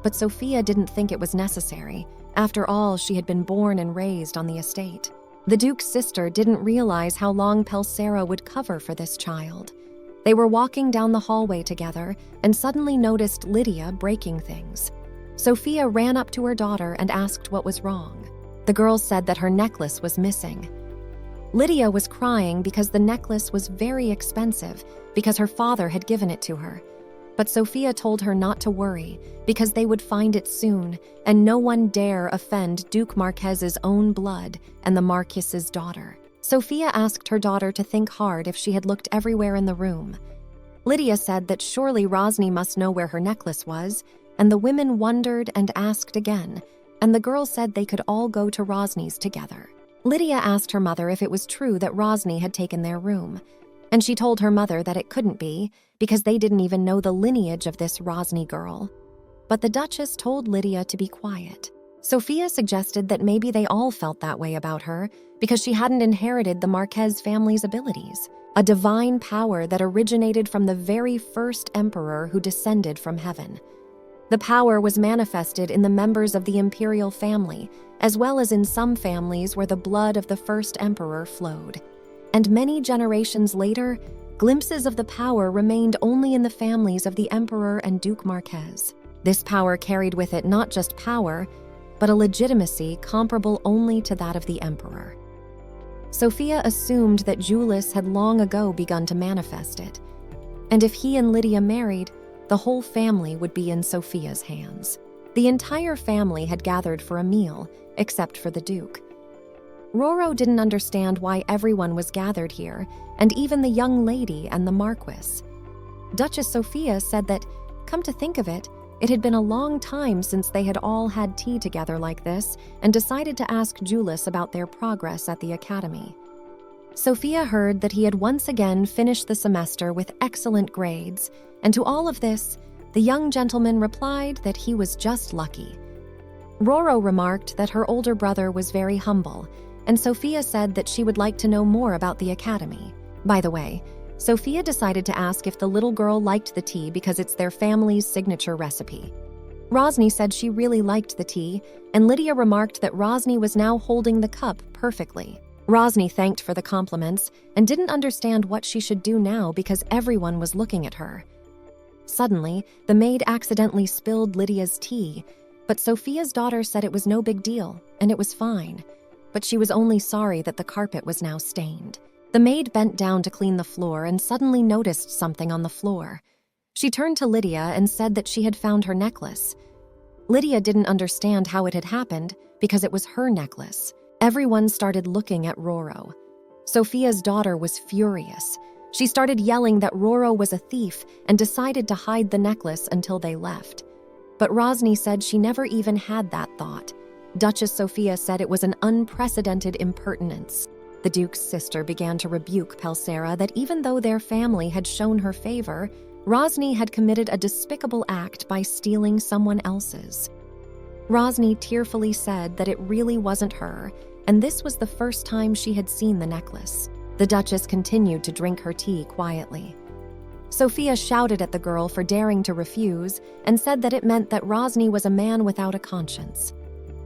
but Sophia didn't think it was necessary. After all, she had been born and raised on the estate. The Duke's sister didn't realize how long Pelsera would cover for this child. They were walking down the hallway together and suddenly noticed Lydia breaking things. Sophia ran up to her daughter and asked what was wrong. The girl said that her necklace was missing. Lydia was crying because the necklace was very expensive because her father had given it to her. But Sophia told her not to worry because they would find it soon, and no one dare offend Duke Marquez's own blood and the Marquis's daughter. Sophia asked her daughter to think hard if she had looked everywhere in the room. Lydia said that surely Rosny must know where her necklace was, and the women wondered and asked again, and the girl said they could all go to Rosny's together. Lydia asked her mother if it was true that Rosny had taken their room, and she told her mother that it couldn't be because they didn't even know the lineage of this Rosny girl. But the Duchess told Lydia to be quiet. Sophia suggested that maybe they all felt that way about her because she hadn't inherited the Marquez family's abilities, a divine power that originated from the very first emperor who descended from heaven. The power was manifested in the members of the imperial family, as well as in some families where the blood of the first emperor flowed. And many generations later, glimpses of the power remained only in the families of the emperor and Duke Marquez. This power carried with it not just power, but a legitimacy comparable only to that of the emperor. Sophia assumed that Julius had long ago begun to manifest it, and if he and Lydia married, the whole family would be in Sophia's hands. The entire family had gathered for a meal, except for the Duke. Roro didn't understand why everyone was gathered here, and even the young lady and the Marquis. Duchess Sophia said that, come to think of it, it had been a long time since they had all had tea together like this, and decided to ask Julius about their progress at the academy. Sophia heard that he had once again finished the semester with excellent grades, and to all of this, the young gentleman replied that he was just lucky. Roro remarked that her older brother was very humble, and Sophia said that she would like to know more about the academy. By the way, Sophia decided to ask if the little girl liked the tea because it's their family's signature recipe. Rosny said she really liked the tea, and Lydia remarked that Rosny was now holding the cup perfectly. Rosny thanked for the compliments and didn't understand what she should do now because everyone was looking at her. Suddenly, the maid accidentally spilled Lydia's tea, but Sophia's daughter said it was no big deal and it was fine, but she was only sorry that the carpet was now stained. The maid bent down to clean the floor and suddenly noticed something on the floor. She turned to Lydia and said that she had found her necklace. Lydia didn't understand how it had happened because it was her necklace. Everyone started looking at Roro. Sophia's daughter was furious. She started yelling that Roro was a thief and decided to hide the necklace until they left. But Rosny said she never even had that thought. Duchess Sophia said it was an unprecedented impertinence. The Duke's sister began to rebuke Pelsera that even though their family had shown her favor, Rosny had committed a despicable act by stealing someone else's. Rosny tearfully said that it really wasn't her, and this was the first time she had seen the necklace. The Duchess continued to drink her tea quietly. Sophia shouted at the girl for daring to refuse and said that it meant that Rosny was a man without a conscience.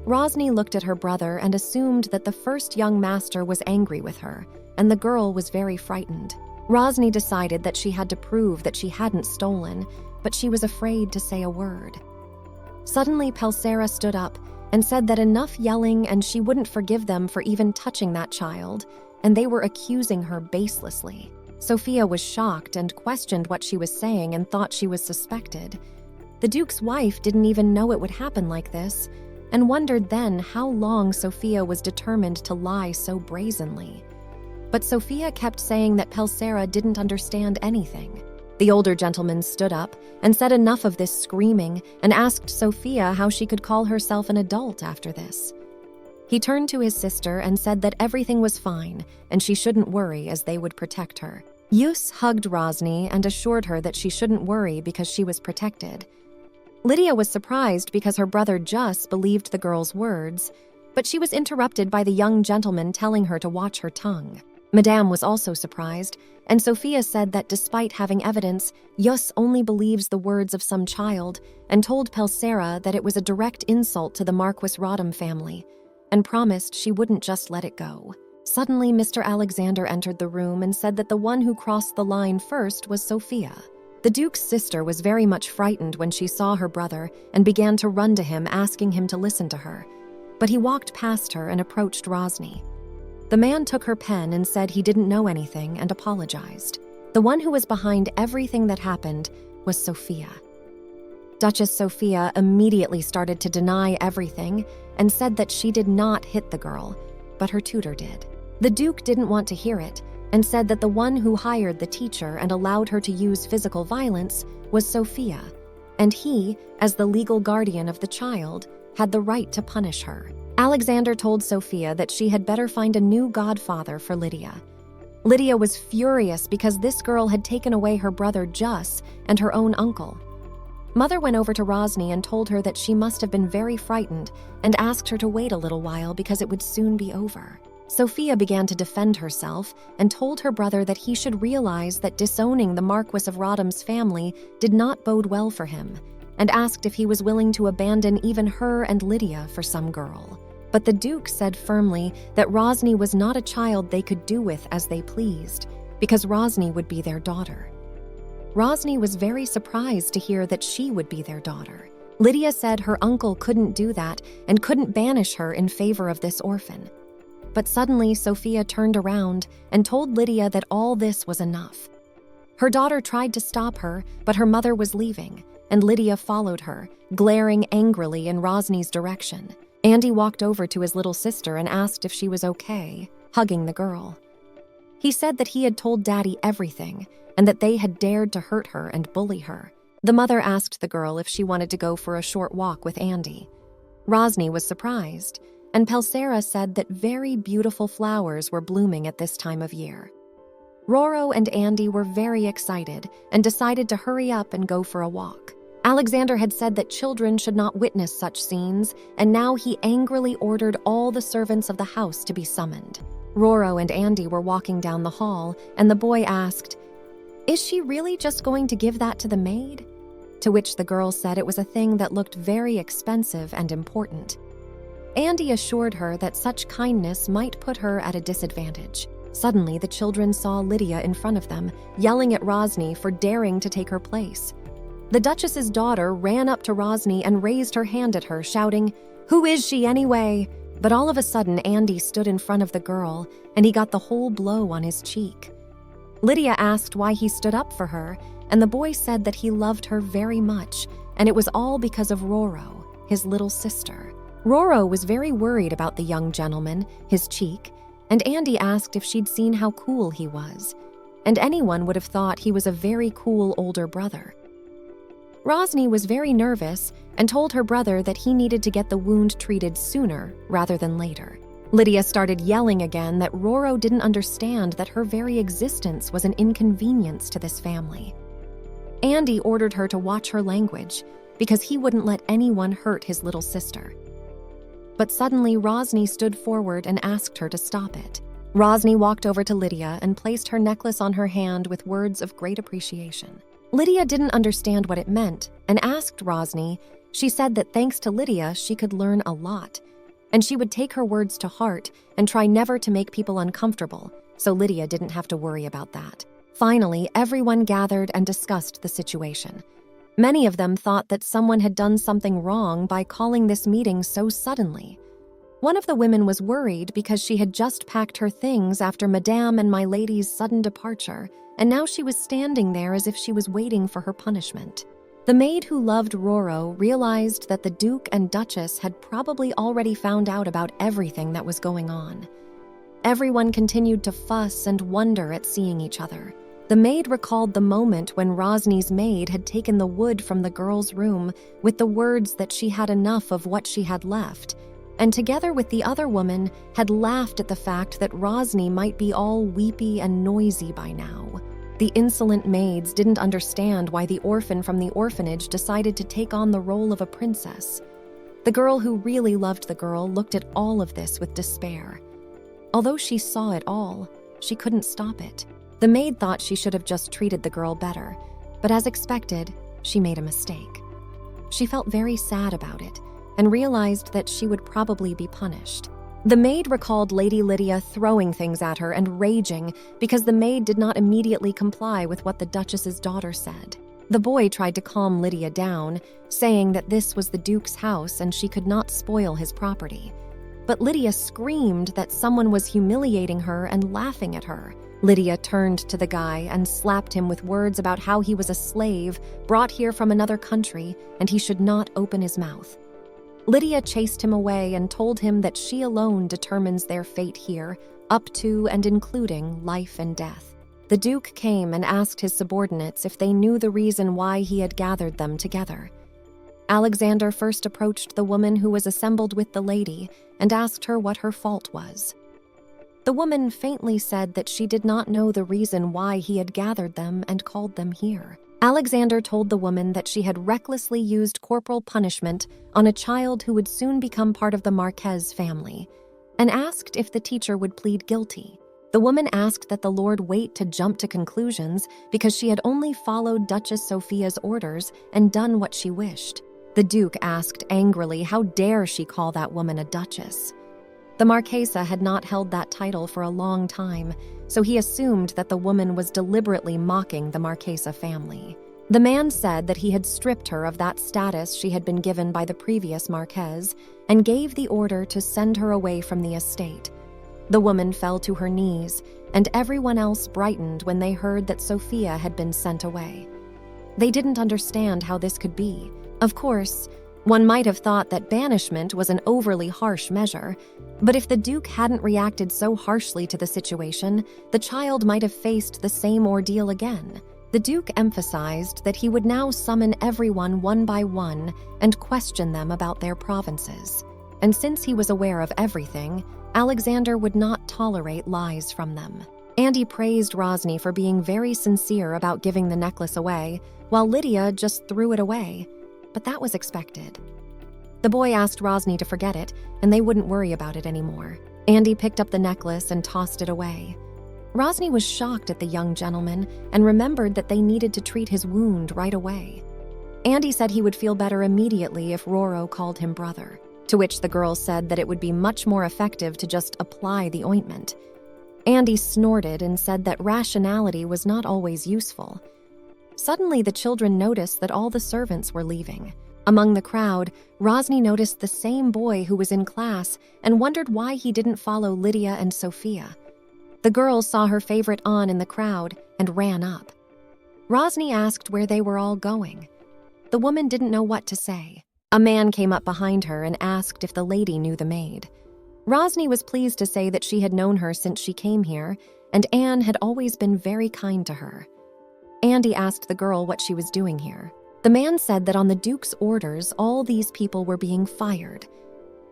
Rosny looked at her brother and assumed that the first young master was angry with her, and the girl was very frightened. Rosny decided that she had to prove that she hadn't stolen, but she was afraid to say a word. Suddenly, Pelsera stood up and said that enough yelling and she wouldn't forgive them for even touching that child, and they were accusing her baselessly. Sophia was shocked and questioned what she was saying and thought she was suspected. The Duke's wife didn't even know it would happen like this, and wondered then how long Sophia was determined to lie so brazenly. But Sophia kept saying that Pelsera didn't understand anything. The older gentleman stood up and said enough of this screaming and asked Sophia how she could call herself an adult after this. He turned to his sister and said that everything was fine and she shouldn't worry as they would protect her. Yus hugged Rosny and assured her that she shouldn't worry because she was protected. Lydia was surprised because her brother Jus believed the girl's words, but she was interrupted by the young gentleman telling her to watch her tongue. Madame was also surprised, and Sophia said that despite having evidence, Yus only believes the words of some child and told Pelsera that it was a direct insult to the Marquis Rodham family, and promised she wouldn't just let it go. Suddenly, Mr. Alexander entered the room and said that the one who crossed the line first was Sophia. The Duke's sister was very much frightened when she saw her brother and began to run to him, asking him to listen to her. But he walked past her and approached Rosny. The man took her pen and said he didn't know anything and apologized. The one who was behind everything that happened was Sophia. Duchess Sophia immediately started to deny everything and said that she did not hit the girl, but her tutor did. The Duke didn't want to hear it and said that the one who hired the teacher and allowed her to use physical violence was Sophia, and he, as the legal guardian of the child, had the right to punish her. Alexander told Sophia that she had better find a new godfather for Lydia. Lydia was furious because this girl had taken away her brother Jus and her own uncle. Mother went over to Rosny and told her that she must have been very frightened and asked her to wait a little while because it would soon be over. Sophia began to defend herself and told her brother that he should realize that disowning the Marquis of Rodham's family did not bode well for him, and asked if he was willing to abandon even her and Lydia for some girl. But the Duke said firmly that Rosny was not a child they could do with as they pleased, because Rosny would be their daughter. Rosny was very surprised to hear that she would be their daughter. Lydia said her uncle couldn't do that and couldn't banish her in favor of this orphan. But suddenly Sophia turned around and told Lydia that all this was enough. Her daughter tried to stop her, but her mother was leaving, and Lydia followed her, glaring angrily in Rosny's direction. Andy walked over to his little sister and asked if she was okay, hugging the girl. He said that he had told Daddy everything, and that they had dared to hurt her and bully her. The mother asked the girl if she wanted to go for a short walk with Andy. Rosny was surprised, and Pelsera said that very beautiful flowers were blooming at this time of year. Roro and Andy were very excited and decided to hurry up and go for a walk. Alexander had said that children should not witness such scenes, and now he angrily ordered all the servants of the house to be summoned. Roro and Andy were walking down the hall, and the boy asked, "Is she really just going to give that to the maid?" to which the girl said it was a thing that looked very expensive and important. Andy assured her that such kindness might put her at a disadvantage. Suddenly, the children saw Lydia in front of them, yelling at Ronnie for daring to take her place. The Duchess's daughter ran up to Ronnie and raised her hand at her, shouting, "Who is she anyway?" But all of a sudden, Andy stood in front of the girl, and he got the whole blow on his cheek. Lydia asked why he stood up for her, and the boy said that he loved her very much, and it was all because of Roro, his little sister. Roro was very worried about the young gentleman, his cheek, and Andy asked if she'd seen how cool he was, and anyone would have thought he was a very cool older brother. Ronnie was very nervous and told her brother that he needed to get the wound treated sooner rather than later. Lydia started yelling again that Roro didn't understand that her very existence was an inconvenience to this family. Andy ordered her to watch her language because he wouldn't let anyone hurt his little sister. But suddenly Ronnie stood forward and asked her to stop it. Ronnie walked over to Lydia and placed her necklace on her hand with words of great appreciation. Lydia didn't understand what it meant and asked Ronnie. She said that thanks to Lydia, she could learn a lot, and she would take her words to heart and try never to make people uncomfortable, so Lydia didn't have to worry about that. Finally, everyone gathered and discussed the situation. Many of them thought that someone had done something wrong by calling this meeting so suddenly. One of the women was worried because she had just packed her things after Madame and my lady's sudden departure, and now she was standing there as if she was waiting for her punishment. The maid who loved Roro realized that the Duke and Duchess had probably already found out about everything that was going on. Everyone continued to fuss and wonder at seeing each other. The maid recalled the moment when Ronnie's maid had taken the wood from the girl's room with the words that she had enough of what she had left, and together with the other woman had laughed at the fact that Ronnie might be all weepy and noisy by now. The insolent maids didn't understand why the orphan from the orphanage decided to take on the role of a princess. The girl who really loved the girl looked at all of this with despair. Although she saw it all, she couldn't stop it. The maid thought she should have just treated the girl better, but as expected, she made a mistake. She felt very sad about it and realized that she would probably be punished. The maid recalled Lady Lydia throwing things at her and raging because the maid did not immediately comply with what the Duchess's daughter said. The boy tried to calm Lydia down, saying that this was the Duke's house and she could not spoil his property. But Lydia screamed that someone was humiliating her and laughing at her. Lydia turned to the guy and slapped him with words about how he was a slave brought here from another country and he should not open his mouth. Lydia chased him away and told him that she alone determines their fate here, up to and including life and death. The Duke came and asked his subordinates if they knew the reason why he had gathered them together. Alexander first approached the woman who was assembled with the lady and asked her what her fault was. The woman faintly said that she did not know the reason why he had gathered them and called them here. Alexander told the woman that she had recklessly used corporal punishment on a child who would soon become part of the Marquez family, and asked if the teacher would plead guilty. The woman asked that the Lord wait to jump to conclusions because she had only followed Duchess Sophia's orders and done what she wished. The Duke asked angrily how dare she call that woman a duchess. The Marquesa had not held that title for a long time, so he assumed that the woman was deliberately mocking the Marquesa family. The man said that he had stripped her of that status she had been given by the previous Marquez and gave the order to send her away from the estate. The woman fell to her knees, and everyone else brightened when they heard that Sophia had been sent away. They didn't understand how this could be. Of course, one might have thought that banishment was an overly harsh measure, but if the Duke hadn't reacted so harshly to the situation, the child might have faced the same ordeal again. The Duke emphasized that he would now summon everyone one by one and question them about their provinces. And since he was aware of everything, Alexander would not tolerate lies from them. Andy praised Ronnie for being very sincere about giving the necklace away, while Lydia just threw it away. But that was expected. The boy asked Ronnie to forget it, and they wouldn't worry about it anymore. Andy picked up the necklace and tossed it away. Ronnie was shocked at the young gentleman and remembered that they needed to treat his wound right away. Andy said he would feel better immediately if Roro called him brother, to which the girl said that it would be much more effective to just apply the ointment. Andy snorted and said that rationality was not always useful. Suddenly, the children noticed that all the servants were leaving. Among the crowd, Rosny noticed the same boy who was in class and wondered why he didn't follow Lydia and Sophia. The girls saw her favorite aunt in the crowd and ran up. Rosny asked where they were all going. The woman didn't know what to say. A man came up behind her and asked if the lady knew the maid. Rosny was pleased to say that she had known her since she came here, and Anne had always been very kind to her. Andy asked the girl what she was doing here. The man said that on the Duke's orders, all these people were being fired.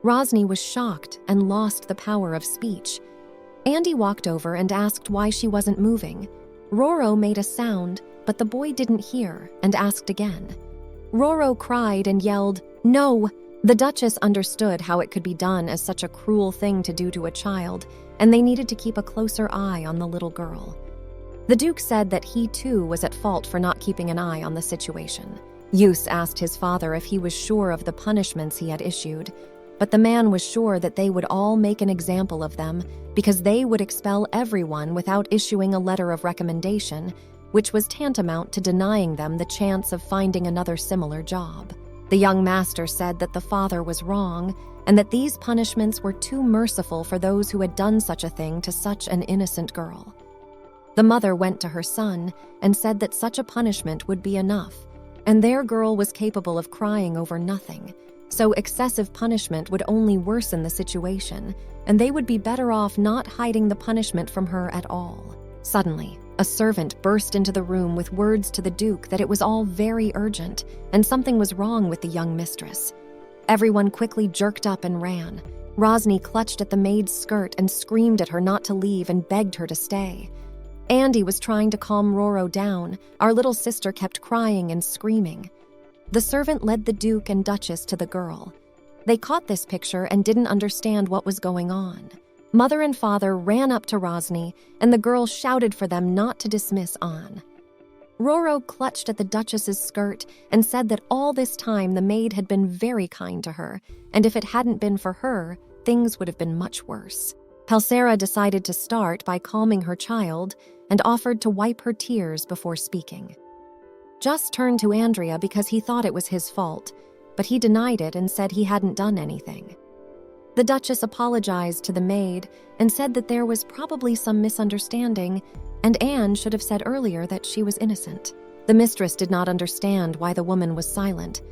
Rosny was shocked and lost the power of speech. Andy walked over and asked why she wasn't moving. Roro made a sound, but the boy didn't hear and asked again. Roro cried and yelled, "No!" The Duchess understood how it could be done as such a cruel thing to do to a child, and they needed to keep a closer eye on the little girl. The Duke said that he too was at fault for not keeping an eye on the situation. Julius asked his father if he was sure of the punishments he had issued, but the man was sure that they would all make an example of them because they would expel everyone without issuing a letter of recommendation, which was tantamount to denying them the chance of finding another similar job. The young master said that the father was wrong and that these punishments were too merciful for those who had done such a thing to such an innocent girl. The mother went to her son and said that such a punishment would be enough, and their girl was capable of crying over nothing, so excessive punishment would only worsen the situation, and they would be better off not hiding the punishment from her at all. Suddenly, a servant burst into the room with words to the Duke that it was all very urgent and something was wrong with the young mistress. Everyone quickly jerked up and ran. Rosny clutched at the maid's skirt and screamed at her not to leave and begged her to stay. Andy was trying to calm Roro down. Our little sister kept crying and screaming. The servant led the Duke and Duchess to the girl. They caught this picture and didn't understand what was going on. Mother and father ran up to Rosny, and the girl shouted for them not to dismiss Anne. Roro clutched at the Duchess's skirt and said that all this time the maid had been very kind to her, and if it hadn't been for her, things would have been much worse. Pelsera decided to start by calming her child and offered to wipe her tears before speaking. Just turned to Andrea because he thought it was his fault, but he denied it and said he hadn't done anything. The Duchess apologized to the maid and said that there was probably some misunderstanding, and Anne should have said earlier that she was innocent. The mistress did not understand why the woman was silent,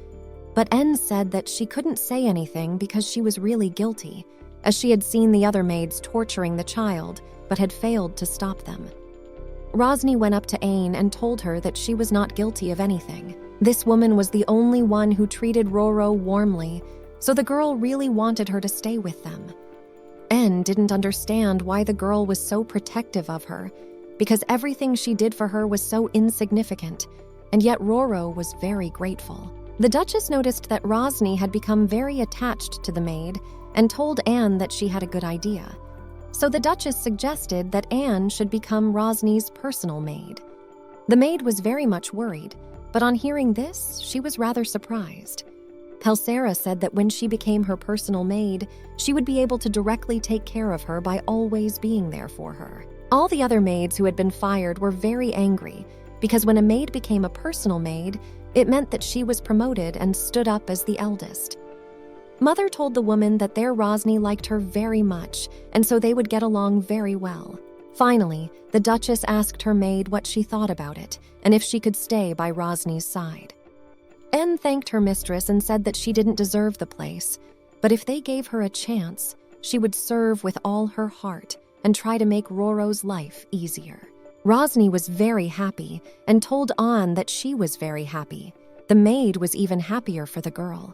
but Anne said that she couldn't say anything because she was really guilty, as she had seen the other maids torturing the child, but had failed to stop them. Rosny went up to Anne and told her that she was not guilty of anything. This woman was the only one who treated Roro warmly, so the girl really wanted her to stay with them. Anne didn't understand why the girl was so protective of her, because everything she did for her was so insignificant, and yet Roro was very grateful. The Duchess noticed that Rosny had become very attached to the maid and told Anne that she had a good idea. So the Duchess suggested that Anne should become Rosny's personal maid. The maid was very much worried, but on hearing this, she was rather surprised. Pelsera said that when she became her personal maid, she would be able to directly take care of her by always being there for her. All the other maids who had been fired were very angry, because when a maid became a personal maid, it meant that she was promoted and stood up as the eldest. Mother told the woman that their Rosny liked her very much, and so they would get along very well. Finally, the Duchess asked her maid what she thought about it, and if she could stay by Rosny's side. Anne thanked her mistress and said that she didn't deserve the place, but if they gave her a chance, she would serve with all her heart and try to make Roro's life easier. Rosny was very happy and told Anne that she was very happy. The maid was even happier for the girl.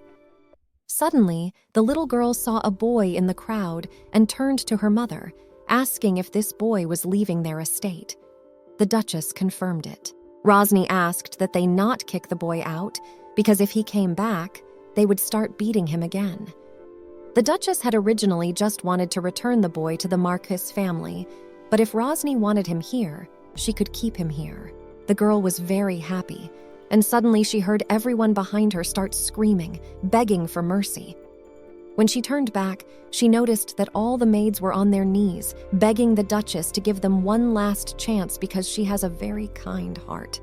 Suddenly, the little girl saw a boy in the crowd and turned to her mother, asking if this boy was leaving their estate. The Duchess confirmed it. Rosny asked that they not kick the boy out, because if he came back, they would start beating him again. The Duchess had originally just wanted to return the boy to the Marquis family, but if Rosny wanted him here, she could keep him here. The girl was very happy, and suddenly she heard everyone behind her start screaming, begging for mercy. When she turned back, she noticed that all the maids were on their knees, begging the Duchess to give them one last chance because she has a very kind heart,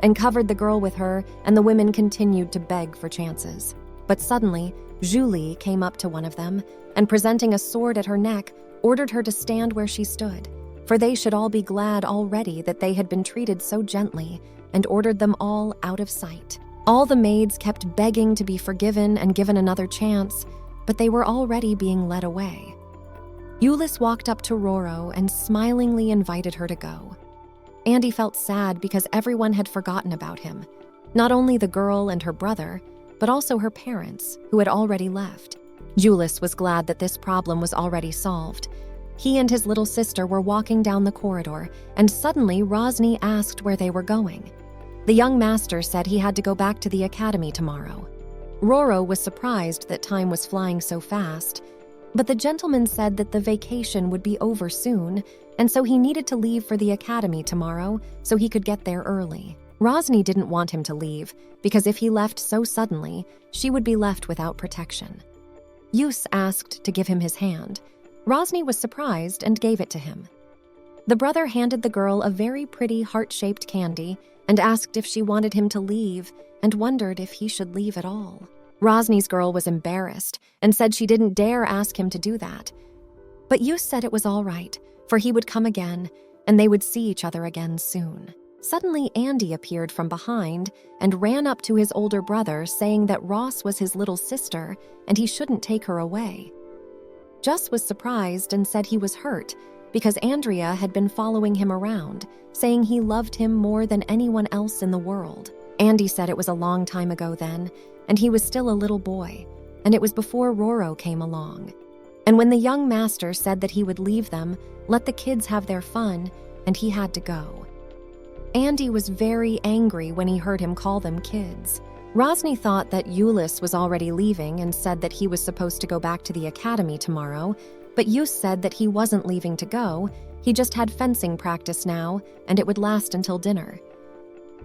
and covered the girl with her, and the women continued to beg for chances. But suddenly, Julie came up to one of them, and presenting a sword at her neck, ordered her to stand where she stood, for they should all be glad already that they had been treated so gently, and ordered them all out of sight. All the maids kept begging to be forgiven and given another chance, but they were already being led away. Julius walked up to Roro and smilingly invited her to go. Andy felt sad because everyone had forgotten about him, not only the girl and her brother, but also her parents, who had already left. Julius was glad that this problem was already solved. He and his little sister were walking down the corridor, and suddenly Ronnie asked where they were going. The young master said he had to go back to the academy tomorrow. Roro was surprised that time was flying so fast, but the gentleman said that the vacation would be over soon, and so he needed to leave for the academy tomorrow so he could get there early. Ronnie didn't want him to leave, because if he left so suddenly, she would be left without protection. Julius asked to give him his hand. Ronnie was surprised and gave it to him. The brother handed the girl a very pretty heart-shaped candy and asked if she wanted him to leave and wondered if he should leave at all. Ronnie's girl was embarrassed and said she didn't dare ask him to do that. But Julius said it was all right, for he would come again and they would see each other again soon. Suddenly, Andy appeared from behind and ran up to his older brother, saying that Ross was his little sister and he shouldn't take her away. Jus was surprised and said he was hurt because Andrea had been following him around, saying he loved him more than anyone else in the world. Andy said it was a long time ago then, and he was still a little boy, and it was before Roro came along. And when the young master said that he would leave them, let the kids have their fun, and he had to go. Andy was very angry when he heard him call them kids. Ronnie thought that Julius was already leaving and said that he was supposed to go back to the academy tomorrow, but Julius said that he wasn't leaving to go, he just had fencing practice now, and it would last until dinner.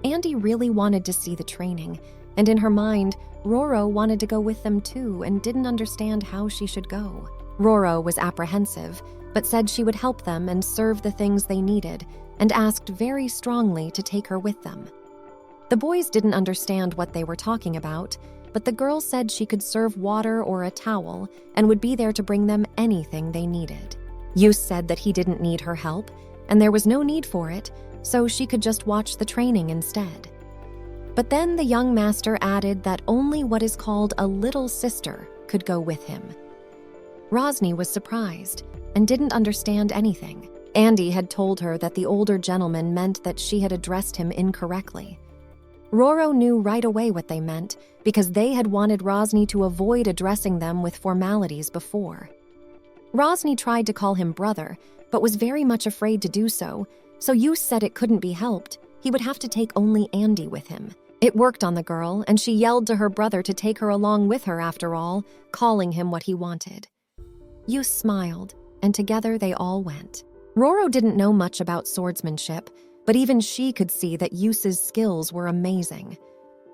Andy really wanted to see the training, and in her mind, Roro wanted to go with them too and didn't understand how she should go. Roro was apprehensive, but said she would help them and serve the things they needed, and asked very strongly to take her with them. The boys didn't understand what they were talking about, but the girl said she could serve water or a towel and would be there to bring them anything they needed. Julius said that he didn't need her help, and there was no need for it, so she could just watch the training instead. But then the young master added that only what is called a little sister could go with him. Ronnie was surprised and didn't understand anything. Andy had told her that the older gentleman meant that she had addressed him incorrectly. Roro knew right away what they meant because they had wanted Ronnie to avoid addressing them with formalities before. Ronnie tried to call him brother, but was very much afraid to do so, so Julius said it couldn't be helped. He would have to take only Andy with him. It worked on the girl, and she yelled to her brother to take her along with her after all, calling him what he wanted. Julius smiled, and together they all went. Roro didn't know much about swordsmanship, but even she could see that Julius's skills were amazing.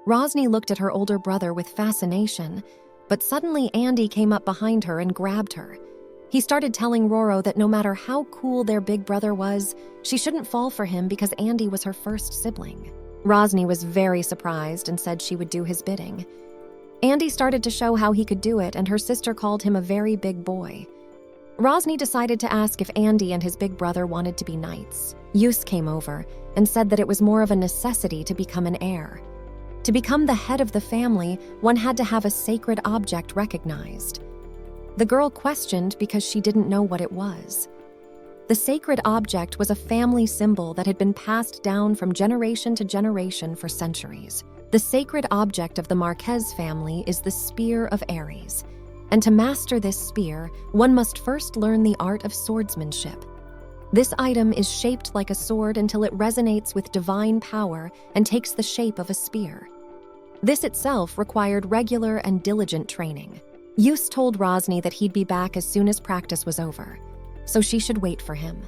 Ronnie looked at her older brother with fascination, but suddenly Andy came up behind her and grabbed her. He started telling Roro that no matter how cool their big brother was, she shouldn't fall for him because Andy was her first sibling. Ronnie was very surprised and said she would do his bidding. Andy started to show how he could do it, and her sister called him a very big boy. Ronnie decided to ask if Andy and his big brother wanted to be knights. Julius came over and said that it was more of a necessity to become an heir. To become the head of the family, one had to have a sacred object recognized. The girl questioned because she didn't know what it was. The sacred object was a family symbol that had been passed down from generation to generation for centuries. The sacred object of the Marquez family is the Spear of Ares. And to master this spear, one must first learn the art of swordsmanship. This item is shaped like a sword until it resonates with divine power and takes the shape of a spear. This itself required regular and diligent training. Julius told Ronnie that he'd be back as soon as practice was over, so she should wait for him.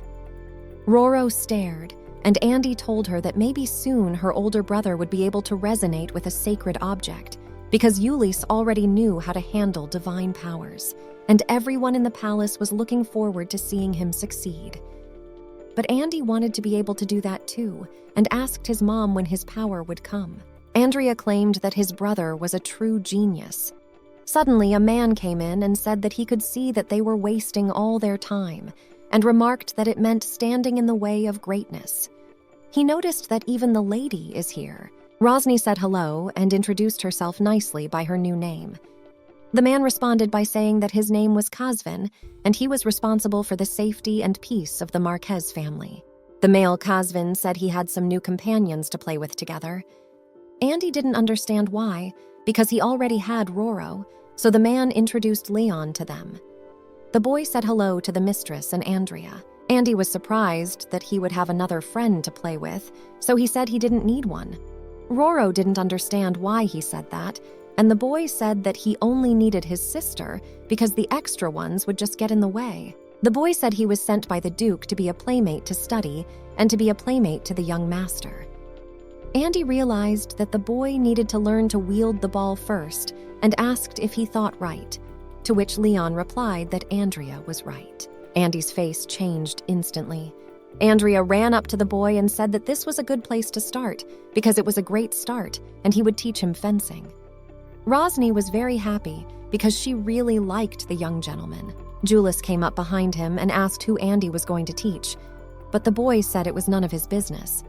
Roro stared and Andy told her that maybe soon her older brother would be able to resonate with a sacred object, because Julius already knew how to handle divine powers, and everyone in the palace was looking forward to seeing him succeed. But Andy wanted to be able to do that too, and asked his mom when his power would come. Andrea claimed that his brother was a true genius. Suddenly, a man came in and said that he could see that they were wasting all their time, and remarked that it meant standing in the way of greatness. He noticed that even the lady is here. Rosny said hello and introduced herself nicely by her new name. The man responded by saying that his name was Kazvin, and he was responsible for the safety and peace of the Marquez family. The male Kazvin said he had some new companions to play with together. Andy didn't understand why, because he already had Roro, so the man introduced Leon to them. The boy said hello to the mistress and Andrea. Andy was surprised that he would have another friend to play with, so he said he didn't need one. Roro didn't understand why he said that, and the boy said that he only needed his sister because the extra ones would just get in the way. The boy said he was sent by the Duke to be a playmate to study and to be a playmate to the young master. Andy realized that the boy needed to learn to wield the ball first and asked if he thought right, to which Leon replied that Andrea was right. Andy's face changed instantly. Andrea ran up to the boy and said that this was a good place to start because it was a great start and he would teach him fencing. Rosny was very happy because she really liked the young gentleman. Julius came up behind him and asked who Andy was going to teach, but the boy said it was none of his business.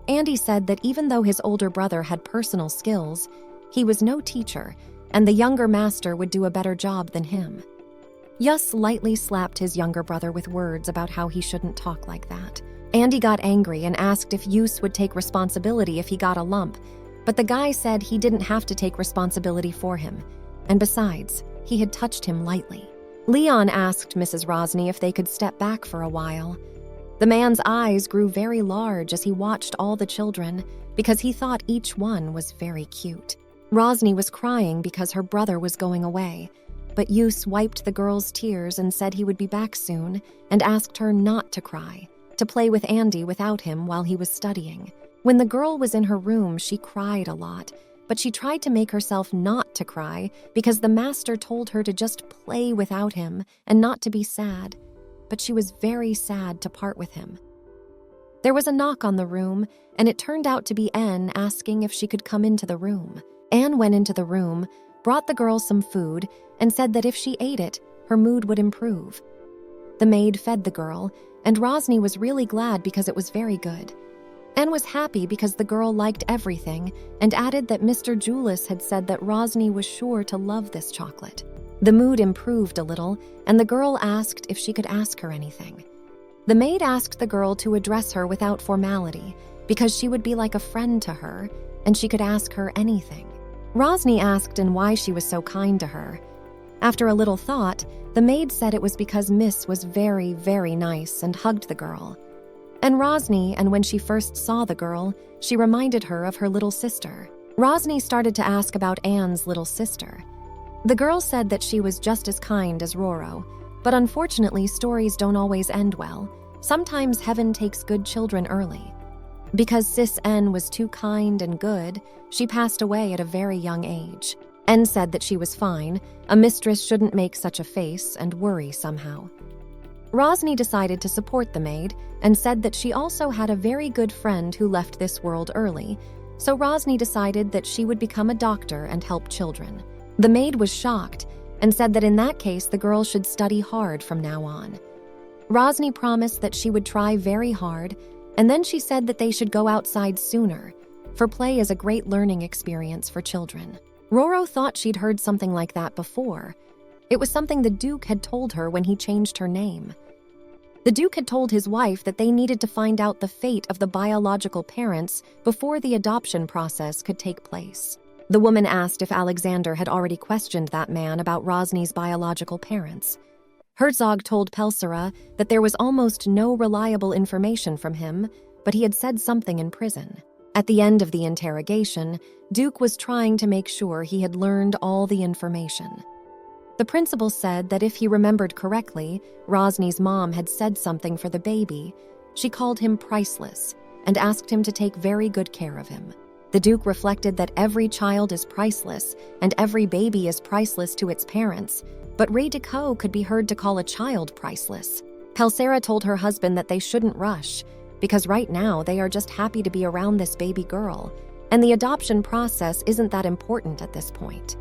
Andy said that even though his older brother had personal skills, he was no teacher, and the younger master would do a better job than him. Yus lightly slapped his younger brother with words about how he shouldn't talk like that. Andy got angry and asked if Yus would take responsibility if he got a lump, but the guy said he didn't have to take responsibility for him, and besides, he had touched him lightly. Leon asked Mrs. Rosny if they could step back for a while. The man's eyes grew very large as he watched all the children because he thought each one was very cute. Rosny was crying because her brother was going away, but Yus wiped the girl's tears and said he would be back soon and asked her not to cry, to play with Andy without him while he was studying. When the girl was in her room, she cried a lot, but she tried to make herself not to cry because the master told her to just play without him and not to be sad. But she was very sad to part with him. There was a knock on the room, and it turned out to be Anne asking if she could come into the room. Anne went into the room, brought the girl some food, and said that if she ate it, her mood would improve. The maid fed the girl, and Rosny was really glad because it was very good. Anne was happy because the girl liked everything and added that Mr. Julius had said that Rosny was sure to love this chocolate. The mood improved a little, and the girl asked if she could ask her anything. The maid asked the girl to address her without formality because she would be like a friend to her and she could ask her anything. Rosny asked and why she was so kind to her. After a little thought, the maid said it was because Miss was very, very nice and hugged the girl. And Rosny, and when she first saw the girl, she reminded her of her little sister. Rosny started to ask about Anne's little sister. The girl said that she was just as kind as Roro, but unfortunately stories don't always end well. Sometimes heaven takes good children early. Because Sis N was too kind and good, she passed away at a very young age. N said that she was fine, a mistress shouldn't make such a face and worry somehow. Rosny decided to support the maid and said that she also had a very good friend who left this world early, so Rosny decided that she would become a doctor and help children. The maid was shocked and said that in that case the girl should study hard from now on. Rosny promised that she would try very hard, and then she said that they should go outside sooner, for play is a great learning experience for children. Roro thought she'd heard something like that before. It was something the Duke had told her when he changed her name. The Duke had told his wife that they needed to find out the fate of the biological parents before the adoption process could take place. The woman asked if Alexander had already questioned that man about Rosny's biological parents. Herzog told Pelsera that there was almost no reliable information from him, but he had said something in prison. At the end of the interrogation, Duke was trying to make sure he had learned all the information. The principal said that if he remembered correctly, Rosny's mom had said something for the baby. She called him priceless, and asked him to take very good care of him. The Duke reflected that every child is priceless and every baby is priceless to its parents, but Ray Deco could be heard to call a child priceless. Pelsera told her husband that they shouldn't rush, because right now they are just happy to be around this baby girl, and the adoption process isn't that important at this point.